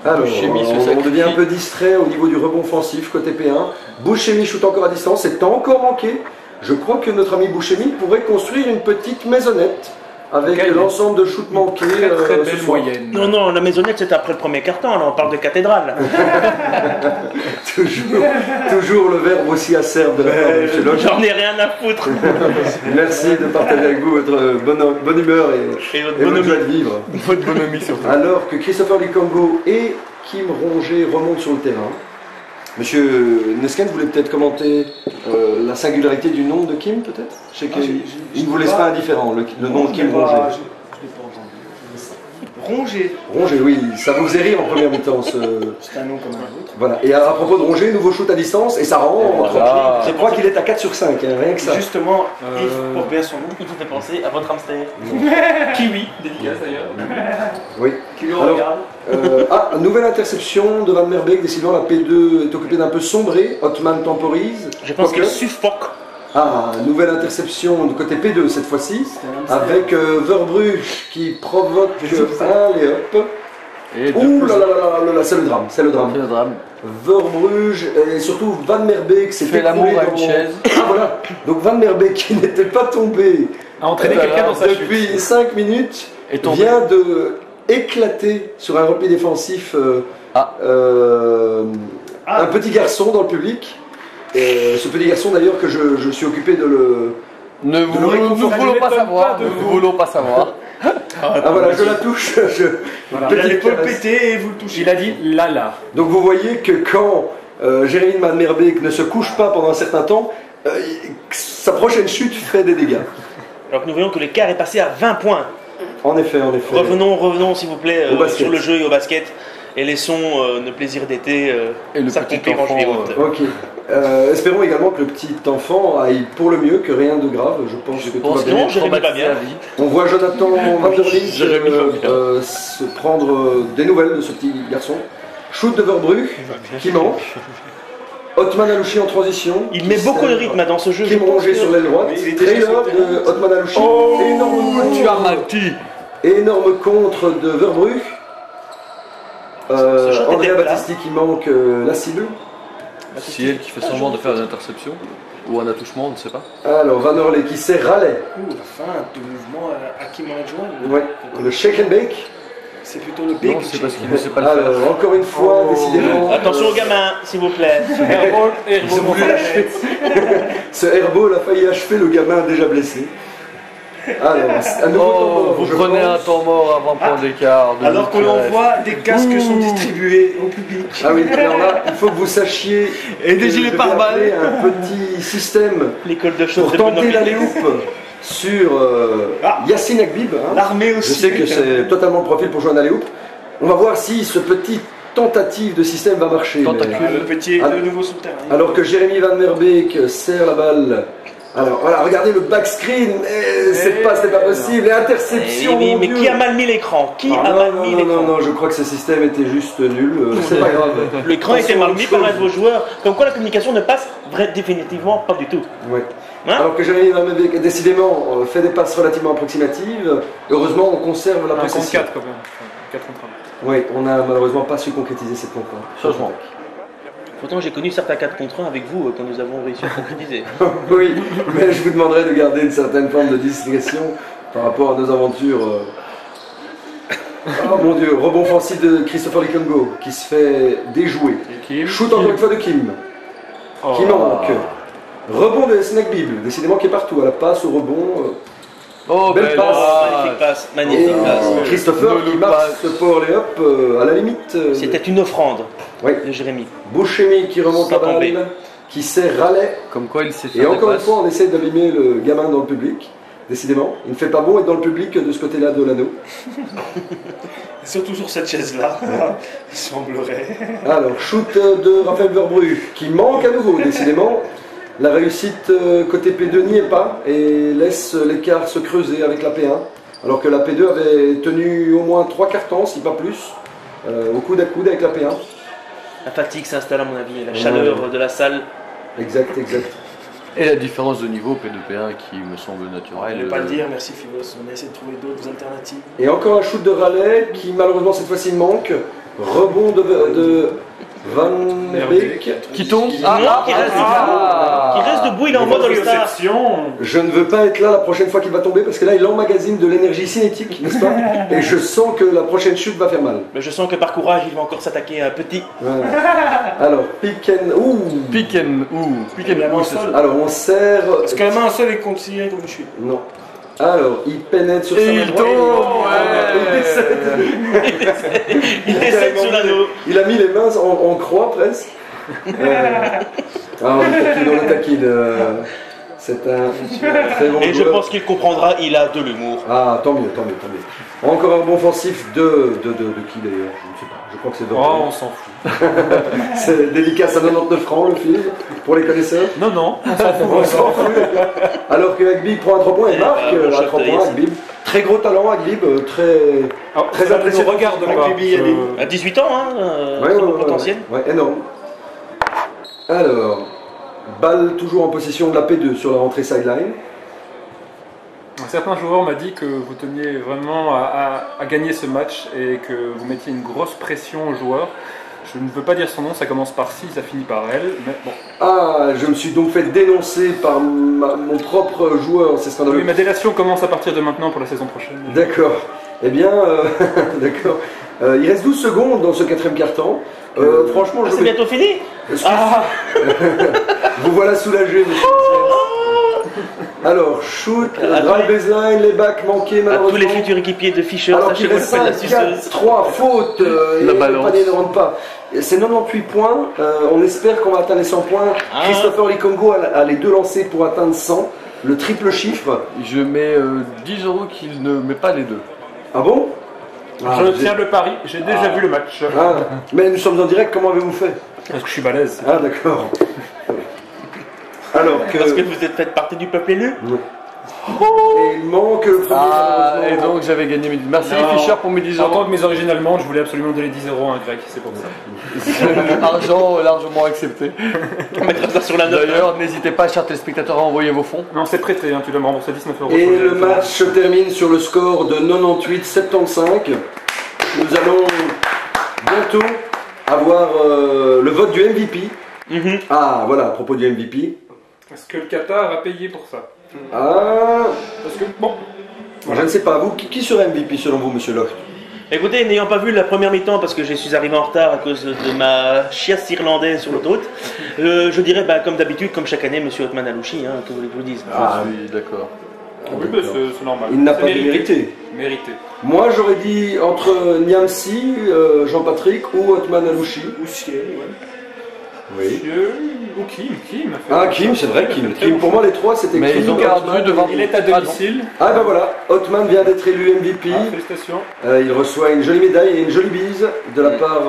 Alors, on devient un peu distrait au niveau du rebond offensif côté P1. Bouchemi shoot encore à distance, c'est encore manqué. Je crois que notre ami Bouchemi pourrait construire une petite maisonnette avec l'ensemble de shoots manqués. Très belle moyenne. Non, la maisonnette c'est après le premier carton, là on parle de cathédrale. toujours le verbe aussi acerbe de la part de M. Locke. J'en ai rien à foutre. Merci de partager avec vous votre bonne humeur et votre joie de vivre. Votre bonhomie surtout. Alors que Christopher Likongo et Kim Ronget remontent sur le terrain. Monsieur Nesken, vous voulez peut-être commenter la singularité du nom de Kim, peut-être? Je sais qu'il ne vous laisse pas indifférent, le nom de Kim Ronget. Je ne l'ai pas entendu. Ronget, oui, ça vous faisait rire en première mi-temps. C'est un nom comme un autre. Voilà. Et à propos de Ronget, nouveau shoot à distance et ça rentre. Voilà. Je crois qu'il est à 4 sur 5, rien que ça. Justement, Yves, pour bien son nom, il vous fait penser à votre hamster. Kiwi, dédicace d'ailleurs. Oui. Qui le regarde. Nouvelle interception de Van Merbeek, décidément la P2 est occupée d'un peu sombré, Othman temporise. Je pense qu'il suffoque. Nouvelle interception du côté P2 cette fois-ci, avec Verbruch qui provoque un layup. Ouh là, c'est le drame. Verbruch et surtout Van Merbeek s'est fait l'amour à une chaise. Voilà, donc Van Merbeek qui n'était pas tombé a entraîné quelqu'un dans sa chute. Depuis 5 minutes, vient de éclater sur un repli défensif un petit garçon dans le public. Et ce petit garçon d'ailleurs que je suis occupé de le... Ne voulons pas savoir. Voilà, je la touche. Il a l'épaule pétée et vous le touchez. Il a dit là. Donc vous voyez que quand Jérémy Van Merbeek ne se couche pas pendant un certain temps, sa prochaine chute fait des dégâts. Alors que nous voyons que l'écart est passé à 20 points. En effet. Revenons s'il vous plaît sur le jeu et au basket. Et laissons nos plaisirs d'été s'accomplir en juillet. Ok. Espérons également que le petit enfant aille pour le mieux, que rien de grave. Je pense que tout va bien. Non, Jérémy va bien. On voit Jonathan Vanderlinde se prendre des nouvelles de ce petit garçon. Shoot de Verbrugge qui manque. Otman Alouchi en transition. Il met beaucoup de rythme dans ce jeu. Qui est rongé sur l'aile droite. Trailer de Otman Alouchi. Énorme contre de Verbrugge. Andrea Battisti qui manque la cible. Si elle qui fait semblant de faire une interception ou un attouchement, on ne sait pas. Alors Van Orley qui sert Raleigh. La fin de mouvement à qui manque. Ouais. Le shake and bake. C'est plutôt le big. Non, c'est parce qu'il ne sait pas le faire. Alors encore une fois, décidément. Attention aux gamins, s'il vous plaît. Ce airball a failli achever le gamin déjà blessé. Alors, à nouveau vous prenez un temps mort avant de prendre l'écart. Alors qu'on envoie des casques sont distribués au public. Ah oui, alors là, il faut que vous sachiez. Et des gilets pare-balles. Un petit système l'école de choses pour tenter l'alley-oop sur Yacine Agbib. L'armée aussi. Je sais que c'est totalement le profil pour jouer un alley-oop. On va voir si ce petit tentative de système va marcher. Le petit est de nouveau sous terre. Alors que Jérémy Van Merbeek serre la balle. Alors voilà, regardez le backscreen, c'était pas possible, et interception. Mais qui a mal mis l'écran? Non, je crois que ce système était juste nul, c'est pas grave. L'écran était mal mis par un de vos joueurs, comme quoi la communication ne passe définitivement pas du tout. Oui. Alors que Jérémy Van Merbeek, décidément, fait des passes relativement approximatives, heureusement on conserve la possession. 4 quand même, 4 contre 1. Oui, on n'a malheureusement pas su concrétiser cette contre 1. Changement. Pourtant, j'ai connu certains 4 contre 1 avec vous quand nous avons réussi à concrétiser. Oui, mais je vous demanderai de garder une certaine forme de discrétion par rapport à nos aventures. Oh mon Dieu, rebond offensif de Christopher Likongo qui se fait déjouer. Shoot encore une fois de Kim. Qui manque. Rebond de Snake Bible, décidément qui est partout, à la passe, au rebond. Belle passe. Magnifique passe, magnifique passe. Christopher qui marque ce power lay-up à la limite. C'était une offrande de Jérémy. Bouchemi qui remonte la balle, qui sert Raleigh. Comme quoi il s'est fait. Et encore une fois, on essaie d'abîmer le gamin dans le public. Décidément, il ne fait pas bon être dans le public de ce côté-là de l'anneau. Surtout sur cette chaise-là, il semblerait. Alors, shoot de Raphaël Verbrugge qui manque à nouveau, décidément. La réussite côté P2 n'y est pas et laisse l'écart se creuser avec la P1. Alors que la P2 avait tenu au moins 3 quarts-temps, si pas plus, au coude à coude avec la P1. La fatigue s'installe à mon avis, la chaleur de la salle. Exact. Et la différence de niveau P2-P1 qui me semble naturelle. Je ne vais pas le dire, merci Phibos, on a essayé de trouver d'autres alternatives. Et encore un shoot de Raleigh qui malheureusement cette fois-ci manque. Rebond de Van Merbeek qui tombe, qui reste debout, il est en mode All-Star. Je ne veux pas être là la prochaine fois qu'il va tomber parce que là il emmagasine de l'énergie cinétique, n'est-ce pas? Et je sens que la prochaine chute va faire mal. Mais je sens que par courage il va encore s'attaquer à un petit. Voilà. Alors, pick and alors on serre. Est-ce que la main seule est considérée comme une chute? Non. Alors, il pénètre sur sa main droite. Il décède sur l'anneau. Il a mis les mains en croix presque. On le taquine. C'est un très bon Et je pense qu'il comprendra, il a de l'humour. Ah, tant mieux. Encore un bon offensif de qui d'ailleurs? Je ne sais pas. Je crois que c'est on s'en fout. C'est délicat, ça 99 francs le film, pour les connaisseurs. Non, on s'en fout. Alors que Agbib prend un 3 points et marque un 3 points. Agbib, très gros talent, Agbib, très impressionnant. Regarde à 18 ans, bon potentiel. Ouais, énorme. Alors, balle toujours en possession de la P2 sur la rentrée sideline. Certains joueurs m'ont dit que vous teniez vraiment à gagner ce match et que vous mettiez une grosse pression aux joueurs. Je ne veux pas dire son nom, ça commence par si, ça finit par elle, mais bon. Ah, je me suis donc fait dénoncer par mon propre joueur, c'est scandaleux. Oui, ma délation commence à partir de maintenant pour la saison prochaine. D'accord. Eh bien, d'accord. Il reste 12 secondes dans ce 4e quart-temps. Franchement, c'est bientôt fini. Vous voilà soulagé, monsieur. Alors, shoot, drive baseline, les backs manqués malheureusement. À tous les futurs équipiers de Fischer, alors qu'il reste 5, 4, 3 fautes, et le panier ne rentre pas. C'est 98 points, on espère qu'on va atteindre les 100 points. Christopher Likongo a les 2 lancés pour atteindre 100. le triple chiffre. Je mets 10 € qu'il ne met pas les deux. Ah bon? Je tiens le pari, j'ai déjà vu le match. Ah, mais nous sommes en direct, comment avez-vous fait? Parce que je suis balèze. Ah d'accord. Alors que... Parce que vous êtes fait partie du peuple élu. Et il manque le premier. Et donc j'avais gagné mes 10. Merci Fischer pour mes 10 €. En tant que mes origines allemandes, je voulais absolument donner 10 € à un grec, c'est pour ça. Argent largement accepté. On mettra ça sur la note. D'ailleurs, n'hésitez pas, chers téléspectateurs, à envoyer vos fonds. Non, c'est prêté, hein, tu dois me rembourser 19 €. Et le match se termine sur le score de 98-75. Nous allons bientôt avoir le vote du MVP. Ah, voilà, à propos du MVP. Est-ce que le Qatar a payé pour ça? Ah, parce que, bon... Je ne sais pas, vous, qui serait MVP selon vous, monsieur Locht? Écoutez, n'ayant pas vu la première mi-temps parce que je suis arrivé en retard à cause de ma chiasse irlandaise sur l'autoroute, je dirais, comme d'habitude, comme chaque année, monsieur Othman Alouchi, hein, que vous voulez que je vous dise. Ah oui, d'accord. Oui, c'est normal. Il n'a pas mérité. Mérité. Moi, j'aurais dit entre Niamsi, Jean-Patrick ou Othman Alouchi. Ou Siel, ouais. Oui. Ou Kim. Ah, Kim, c'est vrai, Kim. Pour moi, les trois, c'était Kim. Mais ils ont perdu devant. Il est à domicile. Ah, ben voilà, Othman vient d'être élu MVP. Félicitations. Il reçoit une jolie médaille et une jolie bise de la part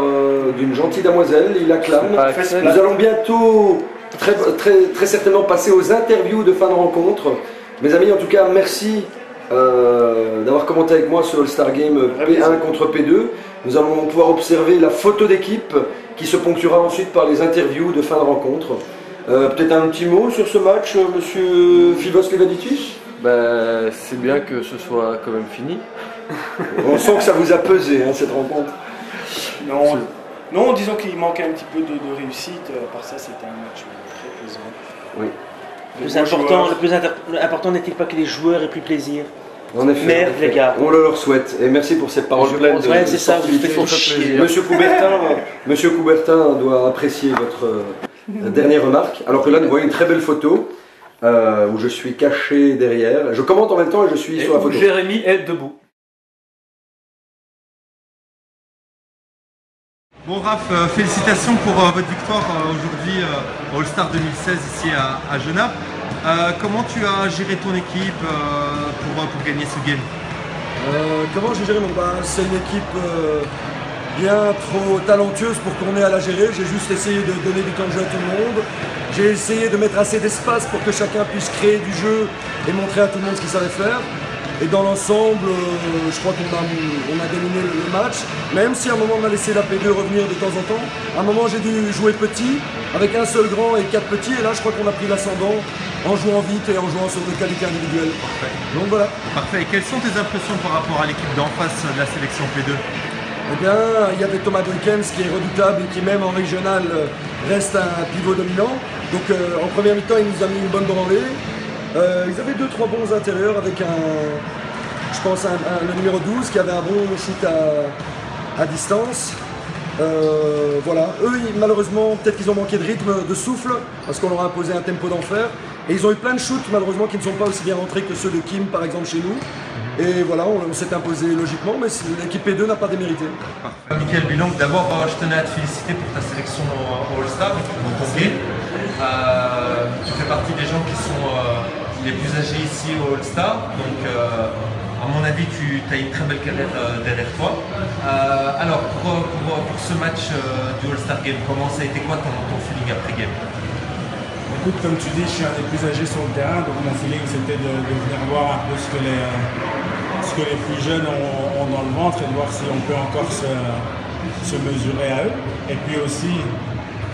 d'une gentille damoiselle. Il acclame. Nous allons bientôt, très certainement, passer aux interviews de fin de rencontre. Mes amis, en tout cas, merci d'avoir commenté avec moi ce All-Star Game P1 contre P2. Nous allons pouvoir observer la photo d'équipe qui se ponctuera ensuite par les interviews de fin de rencontre. Peut-être un petit mot sur ce match, monsieur Phivos Levaditis? C'est bien que ce soit quand même fini. On sent que ça vous a pesé, cette rencontre. Non, disons qu'il manquait un petit peu de réussite. À part ça, c'était un match très plaisant. Oui. Le plus important n'est-il pas que les joueurs aient pris plaisir? En effet, merde, les gars. On le leur souhaite. Et merci pour cette parole pleine de c'est ça, vous faites pour chier. Monsieur Coubertin doit apprécier votre dernière remarque. Alors que là, nous voyons une très belle photo où je suis caché derrière. Je commente en même temps et je suis sur la photo. Jérémy est debout. Bon Raph, félicitations pour votre victoire aujourd'hui au All-Star 2016 ici à Genappe. Comment tu as géré ton équipe pour gagner ce game? Comment j'ai géré c'est une équipe bien trop talentueuse pour qu'on ait à la gérer. J'ai juste essayé de donner du temps de jeu à tout le monde. J'ai essayé de mettre assez d'espace pour que chacun puisse créer du jeu et montrer à tout le monde ce qu'il savait faire. Et dans l'ensemble, je crois qu'on a dominé le match, même si à un moment on a laissé la P2 revenir de temps en temps. À un moment j'ai dû jouer petit, avec un seul grand et 4 petits, et là je crois qu'on a pris l'ascendant en jouant vite et en jouant sur des qualités individuelles. Parfait. Donc voilà. Parfait. Et quelles sont tes impressions par rapport à l'équipe d'en face de la sélection P2? Eh bien, il y avait Thomas Dunkens qui est redoutable et qui même en régional reste un pivot dominant. Donc en première mi-temps, il nous a mis une bonne branlée. Ils avaient 2-3 bons intérieurs avec je pense le numéro 12 qui avait un bon shoot à distance. Voilà, eux malheureusement peut-être qu'ils ont manqué de rythme, de souffle parce qu'on leur a imposé un tempo d'enfer. Et ils ont eu plein de shoots malheureusement qui ne sont pas aussi bien rentrés que ceux de Kim par exemple chez nous. Et voilà, on s'est imposé logiquement, mais l'équipe P2 n'a pas démérité. Michael Bilong, d'abord je tenais à te féliciter pour ta sélection au All-Star, dans ton game. Tu fais partie des gens qui sont les plus âgés ici au All-Star, donc à mon avis tu as une très belle carrière derrière toi. Alors pour ce match du All-Star Game, ça a été quoi ton feeling après game? Écoute, comme tu dis, je suis un des plus âgés sur le terrain, donc mon feeling c'était de venir voir un peu ce que les plus jeunes ont dans le ventre et de voir si on peut encore se mesurer à eux. Et puis aussi,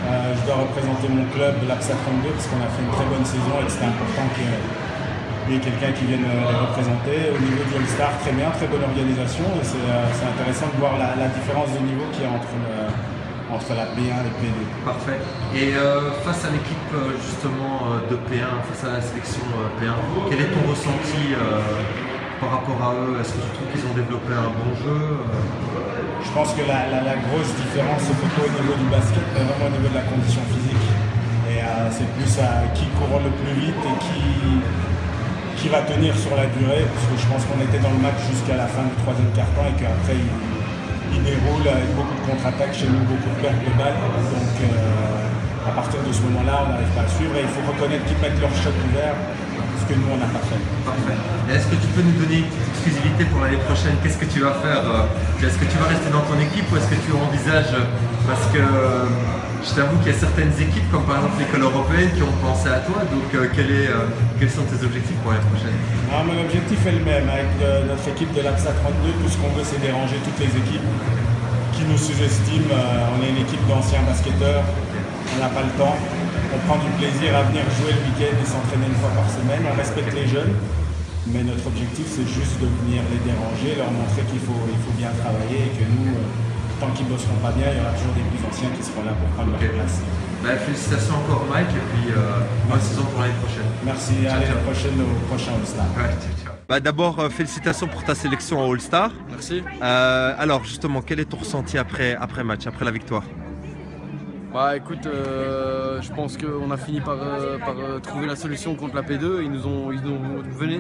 je dois représenter mon club, l'APSA 32, parce qu'on a fait une très bonne saison et c'était important qu'il y ait quelqu'un qui vienne les représenter. Au niveau du All-Star, très bien, très bonne organisation et c'est intéressant de voir la différence de niveau qu'il y a entre la P1 et P2. Parfait. Et face à l'équipe justement de P1, face à la sélection P1, quel est ton ressenti par rapport à eux? Est-ce que tu trouves qu'ils ont développé un bon jeu? Je pense que la grosse différence se fait pas au niveau du basket, mais vraiment au niveau de la condition physique. Et c'est plus à qui court le plus vite et qui va tenir sur la durée, parce que je pense qu'on était dans le match jusqu'à la fin du troisième quart-temps et qu'après il déroule avec beaucoup de contre-attaques chez nous, beaucoup de pertes de balles. Donc à partir de ce moment-là, on n'arrive pas à suivre et il faut reconnaître qu'ils mettent leur shot ouvert. Parce que nous, on n'a pas fait. Parfait. Est-ce que tu peux nous donner une petite exclusivité pour l'année prochaine? Qu'est-ce que tu vas faire? Est-ce que tu vas rester dans ton équipe ou est-ce que tu envisages, parce que je t'avoue qu'il y a certaines équipes, comme par exemple l'école européenne, qui ont pensé à toi, donc quels sont tes objectifs pour l'année prochaine? Mon objectif est le même, avec notre équipe de l'APSA 32, tout ce qu'on veut c'est déranger toutes les équipes qui nous sous-estiment. On est une équipe d'anciens basketteurs, on n'a pas le temps, on prend du plaisir à venir jouer le week-end et s'entraîner une fois par semaine, on respecte les jeunes, mais notre objectif c'est juste de venir les déranger, leur montrer qu'il faut bien travailler et que nous, tant qu'ils ne bosseront pas bien, il y aura toujours des plus anciens qui seront là pour prendre leur place. Félicitations encore Mike et puis bonne saison pour l'année prochaine. Merci, à l'année prochaine au prochain All-Star. D'abord, félicitations pour ta sélection en All-Star. Merci. Alors justement, quel est ton ressenti après match, après la victoire? Écoute, je pense qu'on a fini par trouver la solution contre la P2. Ils nous ont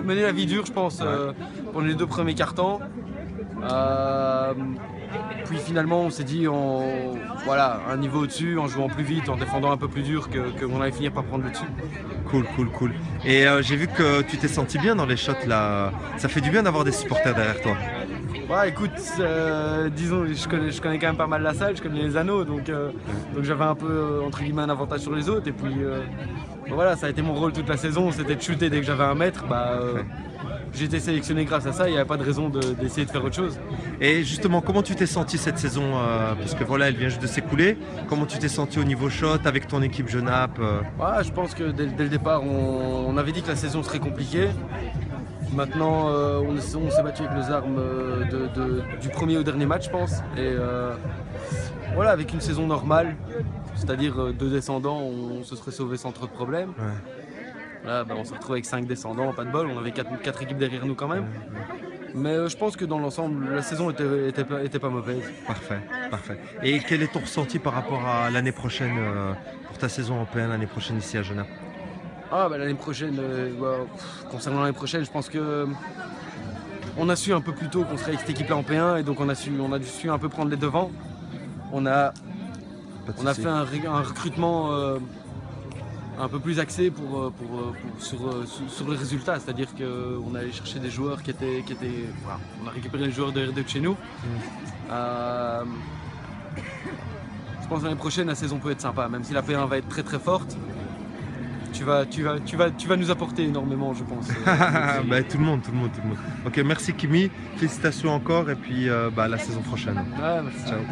mené la vie dure, je pense, pendant les 2 premiers quart-temps. Puis finalement, on s'est dit, voilà, un niveau au-dessus, en jouant plus vite, en défendant un peu plus dur, qu'on allait finir par prendre le dessus. Cool. Et j'ai vu que tu t'es senti bien dans les shots là. Ça fait du bien d'avoir des supporters derrière toi. Écoute, disons, je connais quand même pas mal la salle, je connais les anneaux, donc j'avais un peu, entre guillemets, un avantage sur les autres. Et puis, voilà, ça a été mon rôle toute la saison, c'était de shooter dès que j'avais 1 mètre. J'ai été sélectionné grâce à ça, il n'y avait pas de raison d'essayer de faire autre chose. Et justement, comment tu t'es senti cette saison, parce que voilà, elle vient juste de s'écouler. Comment tu t'es senti au niveau shot avec ton équipe Genappe? Je pense que dès le départ, on avait dit que la saison serait compliquée. Maintenant, on s'est battu avec nos armes du premier au dernier match, je pense. Et voilà, avec une saison normale, c'est-à-dire 2 descendants, on se serait sauvé sans trop de problèmes. Ouais. Là, on s'est retrouvé avec 5 descendants, pas de bol, on avait 4 équipes derrière nous quand même. Mais je pense que dans l'ensemble, la saison était pas mauvaise. Parfait. Et quel est ton ressenti par rapport à l'année prochaine, pour ta saison européenne, l'année prochaine ici à Genappe? L'année prochaine, concernant l'année prochaine, je pense que on a su un peu plus tôt qu'on serait avec cette équipe-là en P1 et donc on a dû su un peu prendre les devants. On a fait un recrutement un peu plus axé sur les résultats, c'est-à-dire qu'on allait chercher des joueurs qui étaient on a récupéré les joueurs de R2 de chez nous. Je pense que l'année prochaine la saison peut être sympa, même si la P1 va être très très forte. Tu vas nous apporter énormément, je pense. Tout le monde. Ok, merci Kimi, félicitations encore et puis la saison prochaine. Merci. Ciao.